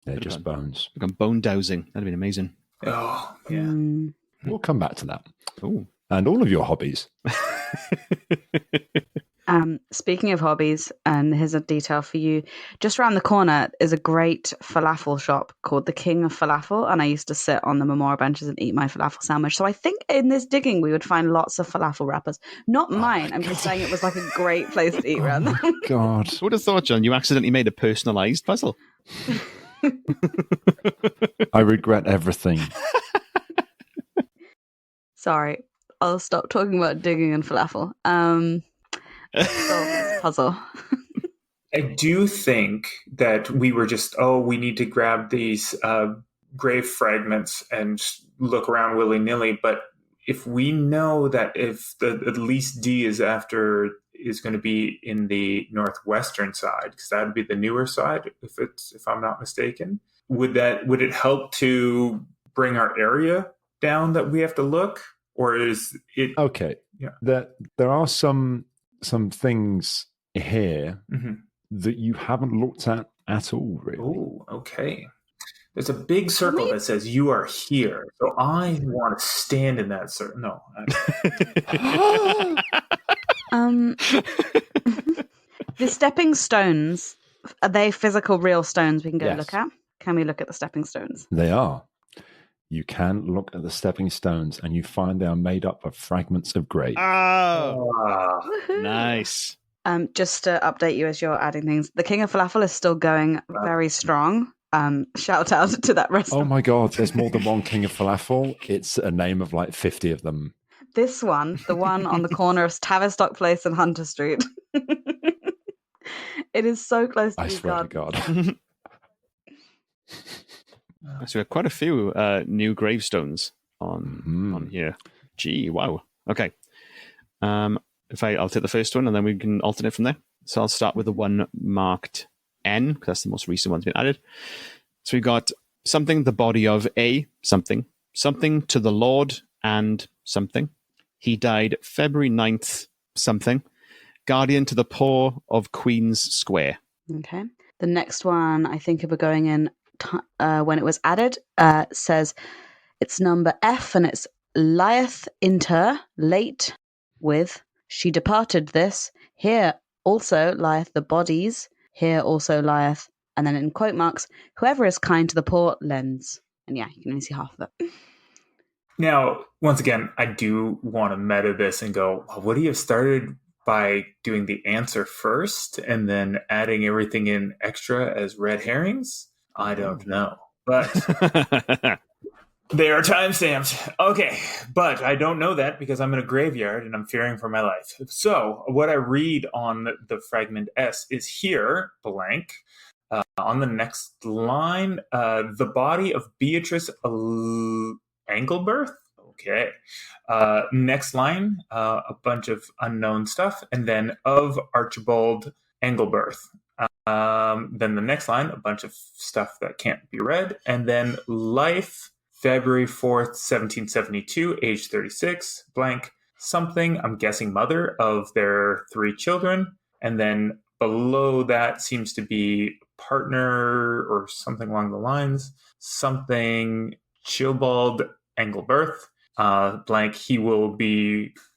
Speaker 1: They're just bones.
Speaker 2: We've gone bone dowsing. That'd have been amazing.
Speaker 4: Oh, yeah.
Speaker 1: We'll come back to that.
Speaker 2: Ooh.
Speaker 1: And all of your hobbies.
Speaker 3: Speaking of hobbies, and here's a detail for you. Just around the corner is a great falafel shop called the King of Falafel, and I used to sit on the memorial benches and eat my falafel sandwich. So I think in this digging we would find lots of falafel wrappers. Not mine. I'm just saying it was like a great place to eat around there.
Speaker 1: God.
Speaker 2: I would have thought, John, you accidentally made a personalised puzzle.
Speaker 1: I regret everything.
Speaker 3: Sorry. I'll stop talking about digging and falafel. Solve this puzzle.
Speaker 4: I do think that we were just, we need to grab these grave fragments and look around willy-nilly. But if we know that if at least D is going to be in the northwestern side, because that would be the newer side, if I'm not mistaken, would it help to bring our area down that we have to look? Or is it
Speaker 1: okay?
Speaker 4: Yeah,
Speaker 1: there are some things here that you haven't looked at all, really.
Speaker 4: Oh, okay. There's a big circle that says "You are here," so I want to stand in that circle. No.
Speaker 3: The stepping stones, are they physical, real stones we can go
Speaker 1: Yes.
Speaker 3: look at? Can we look at the stepping stones?
Speaker 1: They are. You can look at the stepping stones, and you find they are made up of fragments of graves.
Speaker 3: Woohoo.
Speaker 2: Nice.
Speaker 3: Just to update you as you're adding things, the King of Falafel is still going very strong. shout out to that
Speaker 1: Oh
Speaker 3: restaurant.
Speaker 1: my God, there's more than one King of Falafel. It's a name of like 50 of them.
Speaker 3: This one, the one on the corner of Tavistock Place and Hunter Street. It is so close to
Speaker 1: I
Speaker 3: these
Speaker 1: swear to
Speaker 3: gardens.
Speaker 1: God.
Speaker 2: So we have quite a few new gravestones on here. Gee, wow. Okay. I'll take the first one and then we can alternate from there. So I'll start with the one marked N, because that's the most recent one that's been added. So we got something, the body of a something, something to the Lord and something. He died February 9th, something. Guardian to the poor of Queen's Square.
Speaker 3: Okay. The next one, I think if we're going in when it was added, says it's number F and it's lieth inter, late with, she departed this. Here also lieth the bodies. Here also lieth, and then in quote marks, whoever is kind to the poor lends. And yeah, you can only see half of it.
Speaker 4: Now, once again, I do want to meta this and go, well, would he have started by doing the answer first and then adding everything in extra as red herrings? I don't know. But they are timestamped. Okay, but I don't know that because I'm in a graveyard and I'm fearing for my life. So what I read on the fragment S is here, blank. On the next line, the body of Beatrice Engelberth. Okay. Next line, a bunch of unknown stuff, and then of Archibald Engelberth. Then the next line, a bunch of stuff that can't be read, and then life, February 4th, 1772, age 36, blank, something, I'm guessing mother of their 3 children, and then below that seems to be partner or something along the lines, something Chilbald Engelberth, blank, he will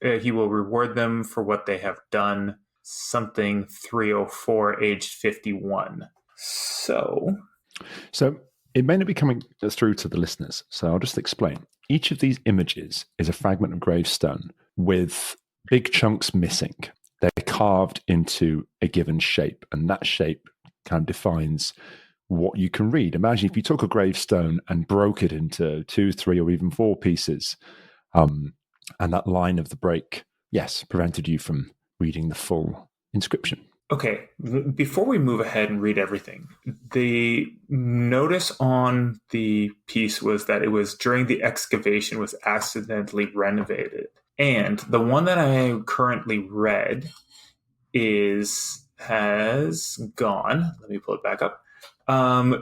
Speaker 4: reward them for what they have done, something 304, aged 51. So
Speaker 1: it may not be coming through to the listeners, so I'll just explain. Each of these images is a fragment of gravestone with big chunks missing. They're carved into a given shape, and that shape kind of defines what you can read. Imagine if you took a gravestone and broke it into 2, 3, or even 4 pieces, and that line of the break, yes, prevented you from reading the full inscription.
Speaker 4: Okay, before we move ahead and read everything, the notice on the piece was that it was during the excavation was accidentally renovated. And the one that I currently read has gone, let me pull it back up,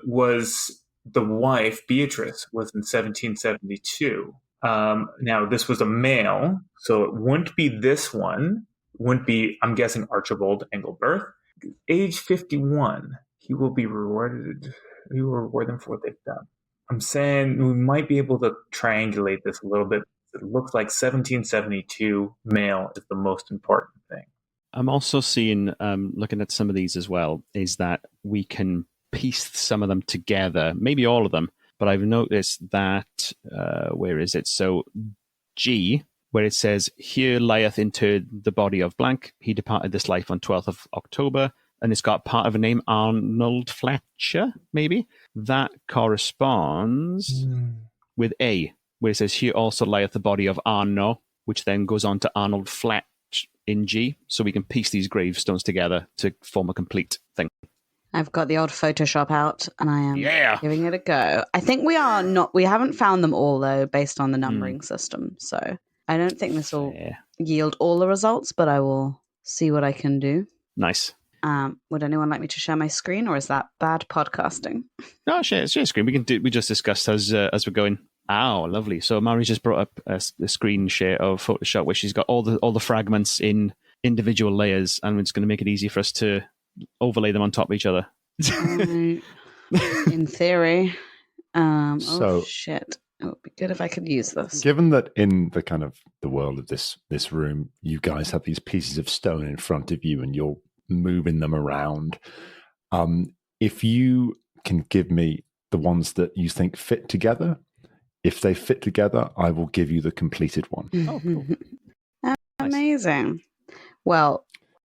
Speaker 4: was the wife, Beatrice, was in 1772. Now, this was a male, so it wouldn't be this one. Wouldn't be, I'm guessing, Archibald Engelberth. Age 51, he will be rewarded. He will reward them for what they've done. I'm saying we might be able to triangulate this a little bit. It looks like 1772 male is the most important thing.
Speaker 2: I'm also seeing, looking at some of these as well, is that we can piece some of them together, maybe all of them, but I've noticed that, where is it? So G, where it says, here lieth interred the body of blank. He departed this life on 12th of October. And it's got part of a name, Arnold Fletcher, maybe. That corresponds with A, where it says, here also lieth the body of Arno, which then goes on to Arnold Fletch in G. So we can piece these gravestones together to form a complete thing.
Speaker 3: I've got the old Photoshop out and I am giving it a go. I think we haven't found them all though, based on the numbering system. So I don't think this will yield all the results, but I will see what I can do.
Speaker 2: Nice.
Speaker 3: Would anyone like me to share my screen, or is that bad podcasting?
Speaker 2: No, share screen. We just discussed as we're going. Oh, lovely. So Mairi's just brought up a screen share of Photoshop where she's got all the fragments in individual layers, and it's going to make it easy for us to overlay them on top of each other.
Speaker 3: In theory. Oh shit. It would be good if I could use this.
Speaker 1: Given that in the kind of the world of this room, you guys have these pieces of stone in front of you and you're moving them around. If you can give me the ones that you think fit together, if they fit together, I will give you the completed one.
Speaker 2: Oh, cool.
Speaker 3: Amazing. Well,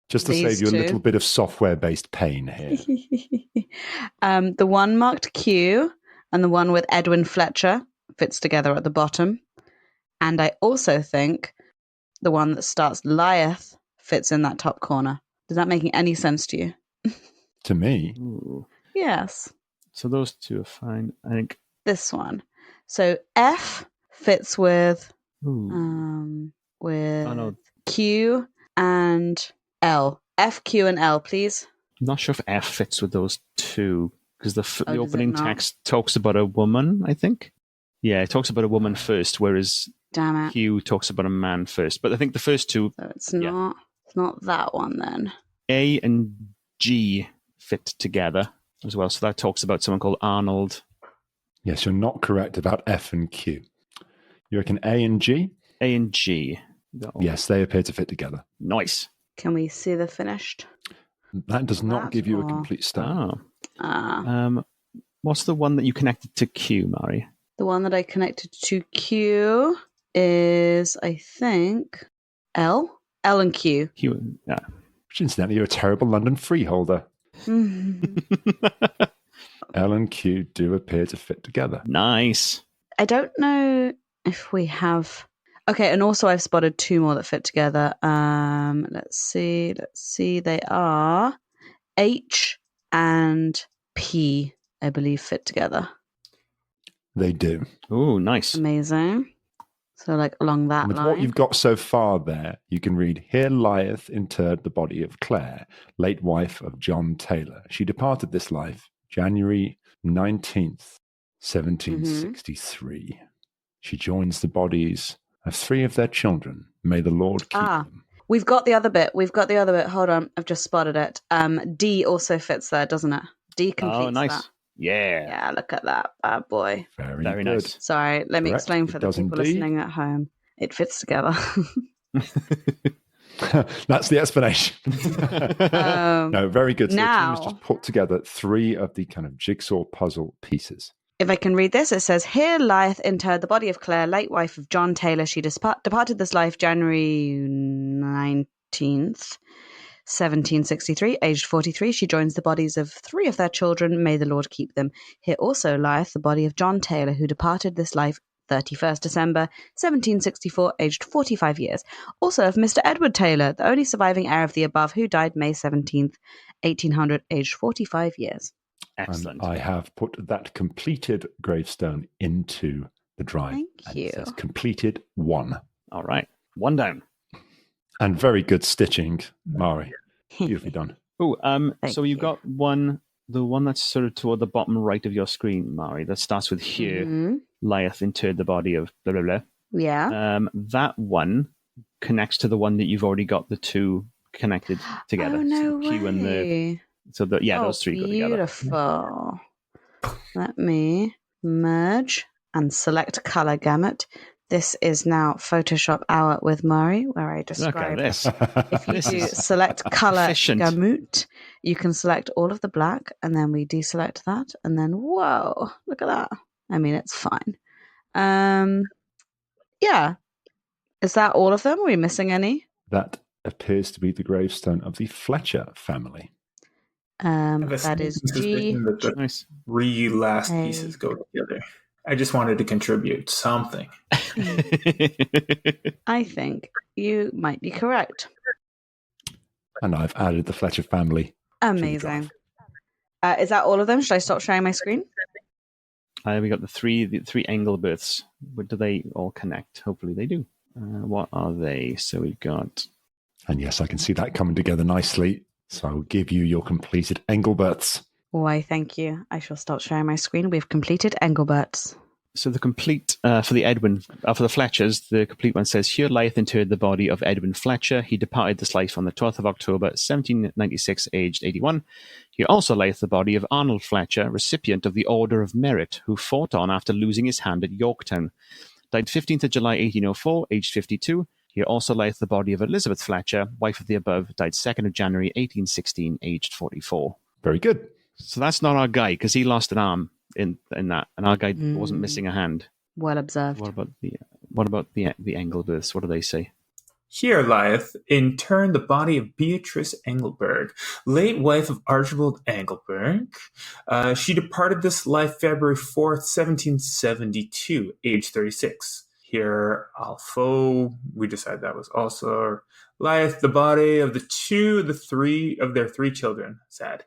Speaker 1: Just to
Speaker 3: These
Speaker 1: save you a
Speaker 3: two.
Speaker 1: little bit of software-based pain here.
Speaker 3: The one marked Q and the one with Edwin Fletcher fits together at the bottom. And I also think the one that starts Liath fits in that top corner. Does that make any sense to you?
Speaker 1: To me,
Speaker 2: Ooh.
Speaker 3: Yes.
Speaker 2: So those two are fine. I think.
Speaker 3: This one. So F fits with
Speaker 2: Ooh.
Speaker 3: with
Speaker 2: Oh, no.
Speaker 3: Q and L. F, Q, and L, please.
Speaker 2: I'm not sure if F fits with those two because the
Speaker 3: does it
Speaker 2: opening
Speaker 3: not?
Speaker 2: text talks about a woman, I think. Yeah, it talks about a woman first, whereas
Speaker 3: Damn it.
Speaker 2: Q talks about a man first. But I think the first two,
Speaker 3: So it's
Speaker 2: Yeah.
Speaker 3: not that one then.
Speaker 2: A and G, fit together as well. So that talks about someone called Arnold.
Speaker 1: yes, you're not correct about F and Q. You reckon A and G?
Speaker 2: A and G.
Speaker 1: Yes, they appear to fit together.
Speaker 2: Nice.
Speaker 3: Can we see the finished?
Speaker 1: That does not
Speaker 3: That
Speaker 1: give you a
Speaker 3: or-
Speaker 1: complete stone.
Speaker 2: Ah. What's the one that you connected to Q, Mairi?
Speaker 3: The one that I connected to Q is, I think, L. L and Q.
Speaker 2: Q. Yeah.
Speaker 1: Which incidentally, you're a terrible London freeholder. L and Q do appear to fit together.
Speaker 2: Nice.
Speaker 3: I don't know if we have. Okay, and also I've spotted two more that fit together. Let's see. They are H and P, I believe, fit together.
Speaker 1: They do.
Speaker 2: Oh, nice.
Speaker 3: Amazing. So, like along that
Speaker 1: And with
Speaker 3: line.
Speaker 1: what you've got so far there, you can read, "Here lieth interred the body of Claire, late wife of John Taylor. She departed this life January 19th, 1763. She joins the bodies of 3 of their children. May the Lord keep them."
Speaker 3: We've got the other bit. Hold on. I've just spotted it. D also fits there, doesn't it? D completes
Speaker 2: Oh, nice.
Speaker 3: that.
Speaker 2: Yeah.
Speaker 3: Yeah, look at that bad boy.
Speaker 1: Very
Speaker 2: Very
Speaker 1: good.
Speaker 2: nice.
Speaker 3: Sorry, let me
Speaker 1: Correct.
Speaker 3: explain
Speaker 1: It
Speaker 3: for the
Speaker 1: does
Speaker 3: people
Speaker 1: indeed.
Speaker 3: listening at home. It fits together.
Speaker 1: That's the explanation. No, very good. So the team has
Speaker 3: now-
Speaker 1: just put together 3 of the kind of jigsaw puzzle pieces.
Speaker 3: If I can read this, it says, "Here lieth interred the body of Claire, late wife of John Taylor. She departed this life January 19th, 1763, aged 43. She joins the bodies of 3 of their children. May the Lord keep them. Here also lieth the body of John Taylor, who departed this life 31st December, 1764, aged 45 years. Also of Mr. Edward Taylor, the only surviving heir of the above, who died May 17th, 1800, aged 45 years.
Speaker 2: Excellent.
Speaker 1: And I have put that completed gravestone into the drive.
Speaker 3: Thank
Speaker 1: and
Speaker 3: you.
Speaker 1: It says completed 1.
Speaker 2: All right. 1 down.
Speaker 1: And very good stitching, Mairi. Beautifully done.
Speaker 2: Oh,
Speaker 3: Thank
Speaker 2: so you've
Speaker 3: you.
Speaker 2: got the one that's sort of toward the bottom right of your screen, Mairi, that starts with "Here
Speaker 3: Mhm.
Speaker 2: lieth interred the body of blah, blah, blah."
Speaker 3: Yeah.
Speaker 2: That one connects to the one that you've already got the 2 connected together.
Speaker 3: Oh, no
Speaker 2: So the Q and the
Speaker 3: way.
Speaker 2: those 3 go together.
Speaker 3: Beautiful. Let me merge and select color gamut. This is now Photoshop Hour with Mairi, where I
Speaker 2: Look at
Speaker 3: describe
Speaker 2: this.
Speaker 3: if you
Speaker 2: This
Speaker 3: do
Speaker 2: is
Speaker 3: select color
Speaker 2: efficient.
Speaker 3: gamut, you can select all of the black, and then we deselect that, and then whoa, look at that. I mean, it's fine. Yeah. Is that all of them? Are we missing any?
Speaker 1: That appears to be the gravestone of the Fletcher family.
Speaker 4: I have a
Speaker 3: That is
Speaker 4: sneaking
Speaker 3: G.
Speaker 4: suspicion that the
Speaker 2: Nice.
Speaker 4: 3 last
Speaker 3: A.
Speaker 4: pieces go together. I just wanted to contribute something.
Speaker 3: I think you might be correct.
Speaker 1: And I've added the Fletcher family.
Speaker 3: Amazing. Is that all of them? Should I stop sharing my screen?
Speaker 2: We got the three Engelberts. But do they all connect? Hopefully they do. What are they? So we've got.
Speaker 1: And yes, I can see that coming together nicely. So I will give you your completed Engelberts.
Speaker 3: Why, thank you. I shall stop sharing my screen. We've completed Engelbert's.
Speaker 2: So the complete for the Fletchers, the complete one says, "Here lieth interred the body of Edwin Fletcher. He departed this life on the 12th of October, 1796, aged 81. Here also lieth the body of Arnold Fletcher, recipient of the Order of Merit, who fought on after losing his hand at Yorktown. Died 15th of July, 1804, aged 52. Here also lieth the body of Elizabeth Fletcher, wife of the above, died 2nd of January, 1816, aged 44.
Speaker 1: Very good.
Speaker 2: So that's not our guy, because he lost an arm in that, and our guy wasn't missing a hand.
Speaker 3: Well observed.
Speaker 2: What about the Engelberts? What do they say?
Speaker 4: Here lieth, in turn, the body of Beatrice Engelberg, late wife of Archibald Engelberg. She departed this life February 4th, 1772, age 36. Here, Alpho, we decided that was also lieth the body of their three children. Sad.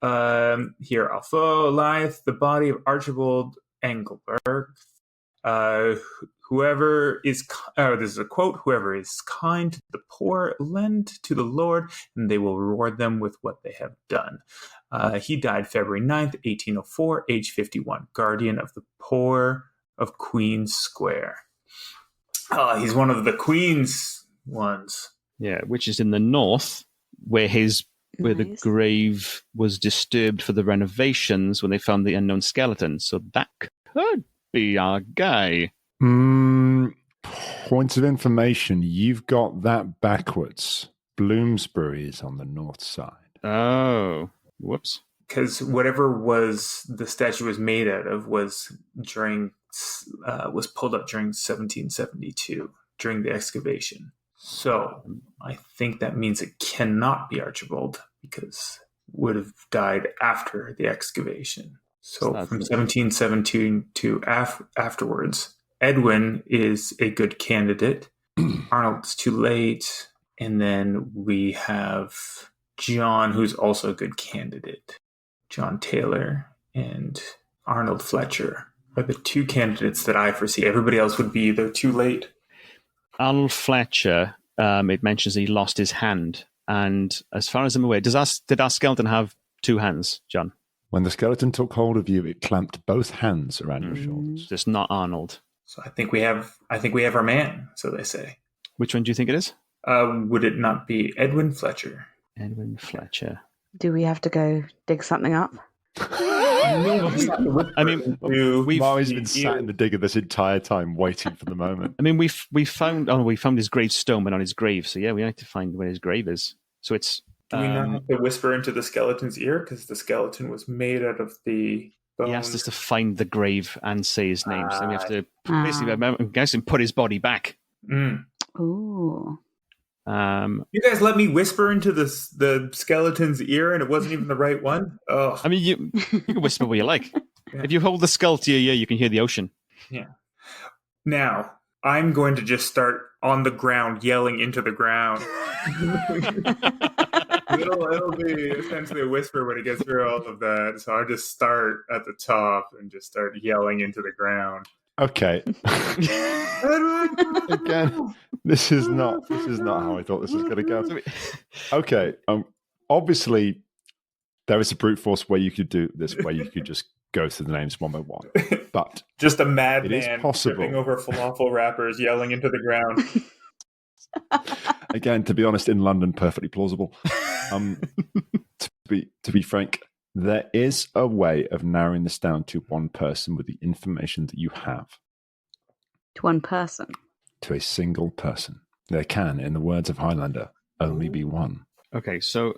Speaker 4: Here, Alpho, lieth the body of Archibald Engelberg. This is a quote, whoever is kind to the poor, lend to the Lord, and they will reward them with what they have done. He died February 9th, 1804, age 51, guardian of the poor of Queen's Square. He's one of the Queen's ones.
Speaker 2: Yeah, which is in the north, where the grave was disturbed for the renovations when they found the unknown skeleton. So that could be our guy.
Speaker 1: Points of information. You've got that backwards. Bloomsbury is on the north side.
Speaker 2: Oh, whoops.
Speaker 4: Because whatever the statue was made out of was pulled up during 1772 during the excavation. So I think that means it cannot be Archibald because would have died after the excavation. So from 1772 afterwards, Edwin is a good candidate. Arnold's too late. And then we have John, who's also a good candidate. John Taylor and Arnold Fletcher are the two candidates that I foresee. Everybody else would be either too late.
Speaker 2: Arnold Fletcher, it mentions he lost his hand. And as far as I'm aware, did our skeleton have two hands, John?
Speaker 1: When the skeleton took hold of you, it clamped both hands around your shoulders.
Speaker 2: Just not Arnold.
Speaker 4: So I think we have our man, so they say.
Speaker 2: Which one do you think it is?
Speaker 4: Would it not be Edwin Fletcher?
Speaker 2: Edwin Fletcher.
Speaker 3: Do we have to go dig something up?
Speaker 2: I mean,
Speaker 1: Mari's been sat in the digger this entire time, waiting for the moment.
Speaker 2: I mean, we found his gravestone, but on his grave. So yeah, we need to find where his grave is. So it's.
Speaker 4: Do we not have to whisper into the skeleton's ear because the skeleton was made out of the bone?
Speaker 2: He asked us to find the grave and say his name. So we have to basically, I'm guessing, put his body back.
Speaker 3: Ooh.
Speaker 4: You guys let me whisper into the skeleton's ear, and it wasn't even the right one. Oh,
Speaker 2: I mean, you can whisper what you like.
Speaker 4: Yeah.
Speaker 2: If you hold the skull to your ear, you can hear the ocean.
Speaker 4: Yeah. Now I'm going to just start on the ground yelling into the ground. It'll be essentially a whisper when it gets through all of that. So I'll just start at the top and just start yelling into the ground.
Speaker 1: Okay. Again, this is not how I thought this was going to go. Okay. Obviously, there is a brute force way you could do this, where you could just go through the names one by one. But
Speaker 4: just a madman
Speaker 1: tripping
Speaker 4: over falafel wrappers, yelling into the ground.
Speaker 1: Again, to be honest, in London, perfectly plausible. To be frank, there is a way of narrowing this down to one person with the information that you have.
Speaker 3: To one person?
Speaker 1: To a single person. There can, in the words of Highlander, only be one.
Speaker 2: Okay, so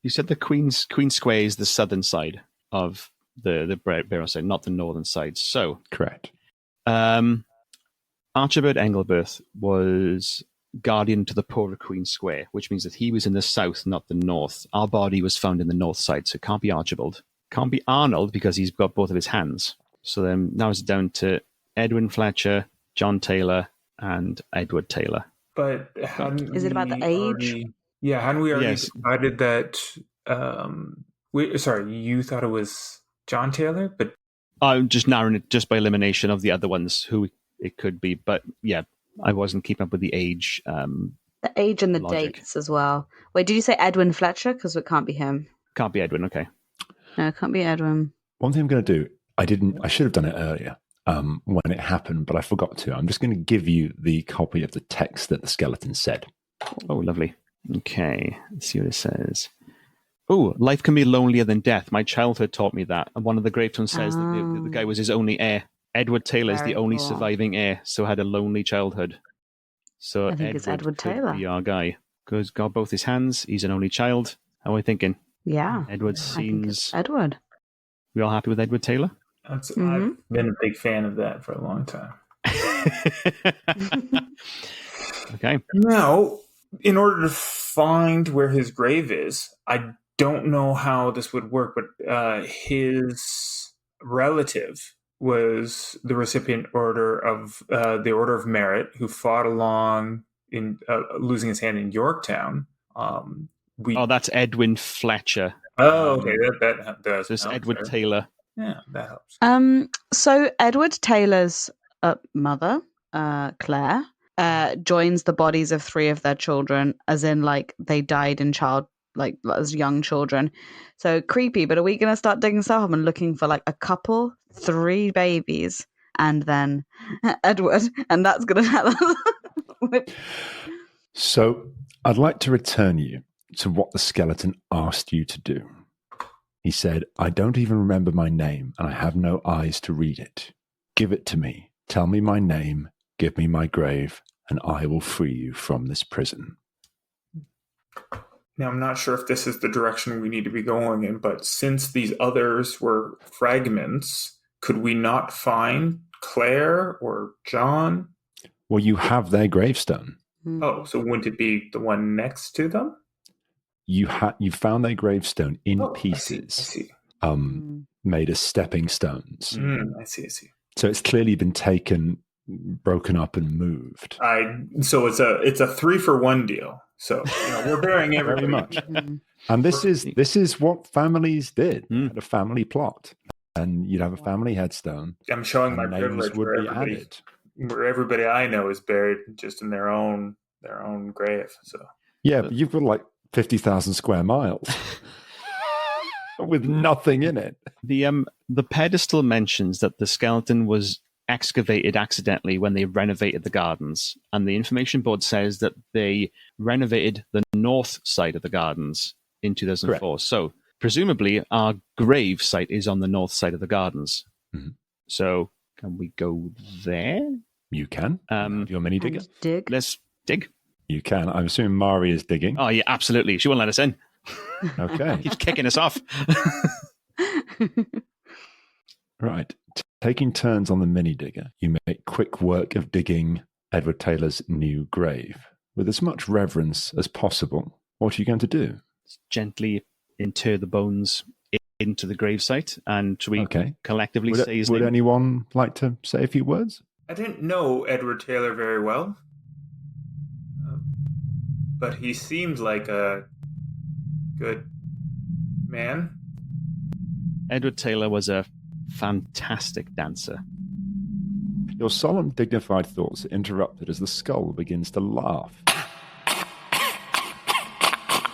Speaker 2: you said the Queen's Square is the southern side of the burial site, not the northern side. So
Speaker 1: correct.
Speaker 2: Archibald Engelbert was guardian to the poor of Queen's Square, which means that he was in the south, not the north. Our body was found in the north side, so it can't be Archibald. Can't be Arnold because he's got both of his hands. So then now it's down to Edwin Fletcher, John Taylor, and Edward Taylor.
Speaker 4: But
Speaker 3: is it about the age?
Speaker 4: Hadn't we already decided that? You thought it was John Taylor, but
Speaker 2: I'm just narrowing it just by elimination of the other ones who it could be. But yeah, I wasn't keeping up with the age.
Speaker 3: The age and the
Speaker 2: logic.
Speaker 3: dates as well. Wait, did you say Edwin Fletcher? Because it can't be him.
Speaker 2: Can't be Edwin. Okay.
Speaker 3: No, it can't be Edwin.
Speaker 1: One thing I'm going to do, I should have done it earlier when it happened, but I forgot to. I'm just going to give you the copy of the text that the skeleton said.
Speaker 2: Oh, lovely. Okay, let's see what it says. Oh, life can be lonelier than death. My childhood taught me that. And one of the gravestones says that the guy was his only heir. Edward Taylor is the only surviving heir, so had a lonely childhood. So
Speaker 3: I think it's Edward Taylor.
Speaker 2: Be our guy. Because got both his hands. He's an only child. How are we thinking?
Speaker 3: Yeah.
Speaker 2: Edward seems...
Speaker 3: Edward.
Speaker 2: We all happy with Edward Taylor?
Speaker 4: I've been a big fan of that for a long time.
Speaker 2: Okay.
Speaker 4: Now, in order to find where his grave is, I don't know how this would work, but his relative was the recipient order of the Order of Merit, who fought along in losing his hand in Yorktown.
Speaker 2: That's Edwin Fletcher.
Speaker 4: Okay, that does.
Speaker 2: This
Speaker 4: help
Speaker 2: Edward
Speaker 4: there.
Speaker 2: Taylor.
Speaker 4: Yeah, that helps.
Speaker 3: So Edward Taylor's mother, Claire, joins the bodies of 3 of their children, as in like they died in as young children. So creepy. But are we going to start digging stuff up and looking for like a couple, 3 babies, and then Edward, and that's going to tell us.
Speaker 1: So I'd like to return you to what the skeleton asked you to do. He said, I don't even remember my name, and I have no eyes to read it. Give it to me. Tell me my name, give me my grave, and I will free you from this prison.
Speaker 4: Now, I'm not sure if this is the direction we need to be going in, but since these others were fragments, could we not find Claire or John?
Speaker 1: Well, you have their gravestone.
Speaker 4: Oh, so wouldn't it be the one next to them?
Speaker 1: You found their gravestone in pieces.
Speaker 4: I see.
Speaker 1: Made as stepping stones.
Speaker 4: I see.
Speaker 1: So it's clearly been taken, broken up, and moved.
Speaker 4: So it's a 3-for-1 deal. So we're burying everybody.
Speaker 1: Very much. And this is what families did. Had a family plot, and you'd have a family headstone.
Speaker 4: I'm showing my
Speaker 1: names
Speaker 4: privilege
Speaker 1: would be added.
Speaker 4: where everybody I know is buried just in their own grave. So
Speaker 1: yeah, but you've got like 50,000 square miles with nothing in it.
Speaker 2: The pedestal mentions that the skeleton was excavated accidentally when they renovated the gardens, and the information board says that they renovated the north side of the gardens in 2004.
Speaker 1: Correct.
Speaker 2: So presumably our grave site is on the north side of the gardens.
Speaker 1: Mm-hmm.
Speaker 2: So can we go there?
Speaker 1: You can. Your mini digger.
Speaker 3: Dig.
Speaker 2: Let's dig.
Speaker 1: You can. I'm assuming Mairi is digging.
Speaker 2: Oh yeah, absolutely. She won't let us in.
Speaker 1: Okay.
Speaker 2: Keeps kicking us off.
Speaker 1: Right. Taking turns on the mini digger, you make quick work of digging Edward Taylor's new grave with as much reverence as possible. What are you going to do?
Speaker 2: Gently inter the bones into the gravesite, and we collectively say his name.
Speaker 1: Would anyone like to say a few words?
Speaker 4: I didn't know Edward Taylor very well, but he seemed like a good man.
Speaker 2: Edward Taylor was a fantastic dancer.
Speaker 1: Your solemn, dignified thoughts are interrupted as the skull begins to laugh.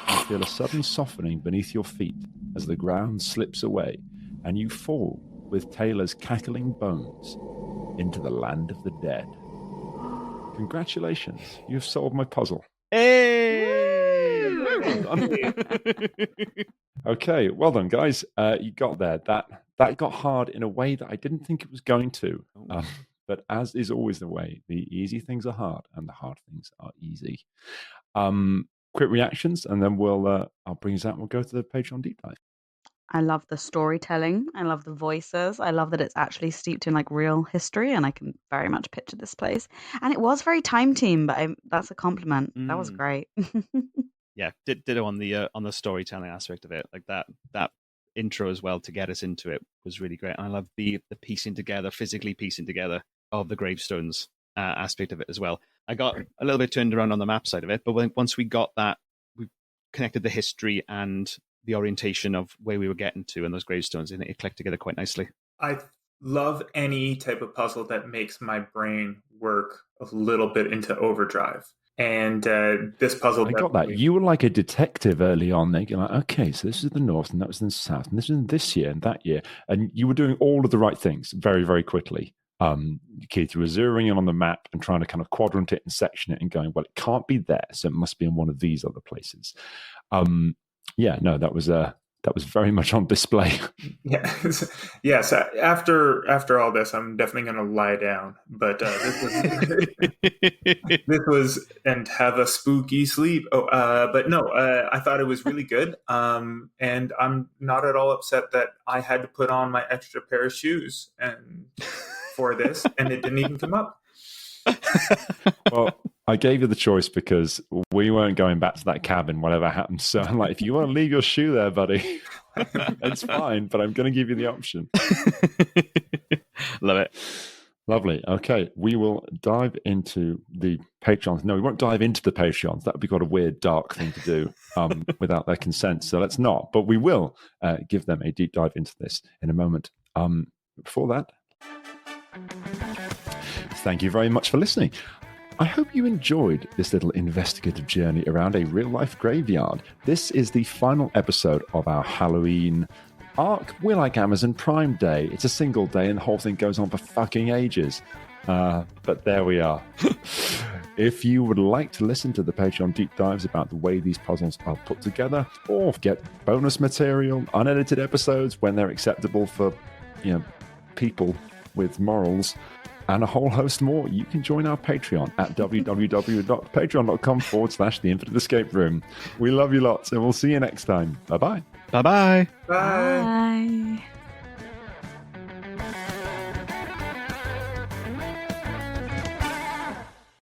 Speaker 1: You feel a sudden softening beneath your feet as the ground slips away, and you fall with Taylor's cackling bones into the land of the dead. Congratulations, you've solved my puzzle.
Speaker 2: Hey!
Speaker 1: Okay, well done, guys. You got there. That got hard in a way that I didn't think it was going to. But as is always the way, the easy things are hard and the hard things are easy. Quick reactions, and then I'll bring us out and we'll go to the Patreon deep dive.
Speaker 3: I love the storytelling. I love the voices. I love that it's actually steeped in like real history, and I can very much picture this place. And it was very time team, but that's a compliment. That was great.
Speaker 2: Yeah, ditto on the storytelling aspect of it. Like that intro as well to get us into it was really great. And I love the physically piecing together of the gravestones aspect of it as well. I got a little bit turned around on the map side of it, but once we got that, we connected the history and the orientation of where we were getting to and those gravestones, and it clicked together quite nicely.
Speaker 4: I love any type of puzzle that makes my brain work a little bit into overdrive. And this puzzle...
Speaker 1: I got that. You were like a detective early on. You're like, okay, so this is the north, and that was in the south, and this was in this year and that year. And you were doing all of the right things very, very quickly. Keith, you were zeroing in on the map and trying to kind of quadrant it and section it and going, well, it can't be there, so it must be in one of these other places. That was very much on display.
Speaker 4: Yeah. So after all this, I'm definitely going to lie down. But this was and have a spooky sleep. But no, I thought it was really good. And I'm not at all upset that I had to put on my extra pair of shoes and for this, and it didn't even come up.
Speaker 1: Well, I gave you the choice because we weren't going back to that cabin, whatever happens. So I'm like, if you want to leave your shoe there, buddy, it's fine, but I'm going to give you the option.
Speaker 2: Love it.
Speaker 1: Lovely. Okay, we will dive into the Patreons. No, we won't dive into the Patreons. That would be quite a weird, dark thing to do without their consent. So let's not. But we will give them a deep dive into this in a moment. Before that, thank you very much for listening. I hope you enjoyed this little investigative journey around a real-life graveyard. This is the final episode of our Halloween arc. We're like Amazon Prime Day. It's a single day and the whole thing goes on for fucking ages. But there we are. If you would like to listen to the Patreon deep dives about the way these puzzles are put together, or get bonus material, unedited episodes when they're acceptable for, people with morals, and a whole host more, you can join our Patreon at www.patreon.com/The Infinite Escape Room. We love you lots, and we'll see you next time. Bye-bye.
Speaker 2: Bye-bye.
Speaker 4: Bye.
Speaker 3: Bye.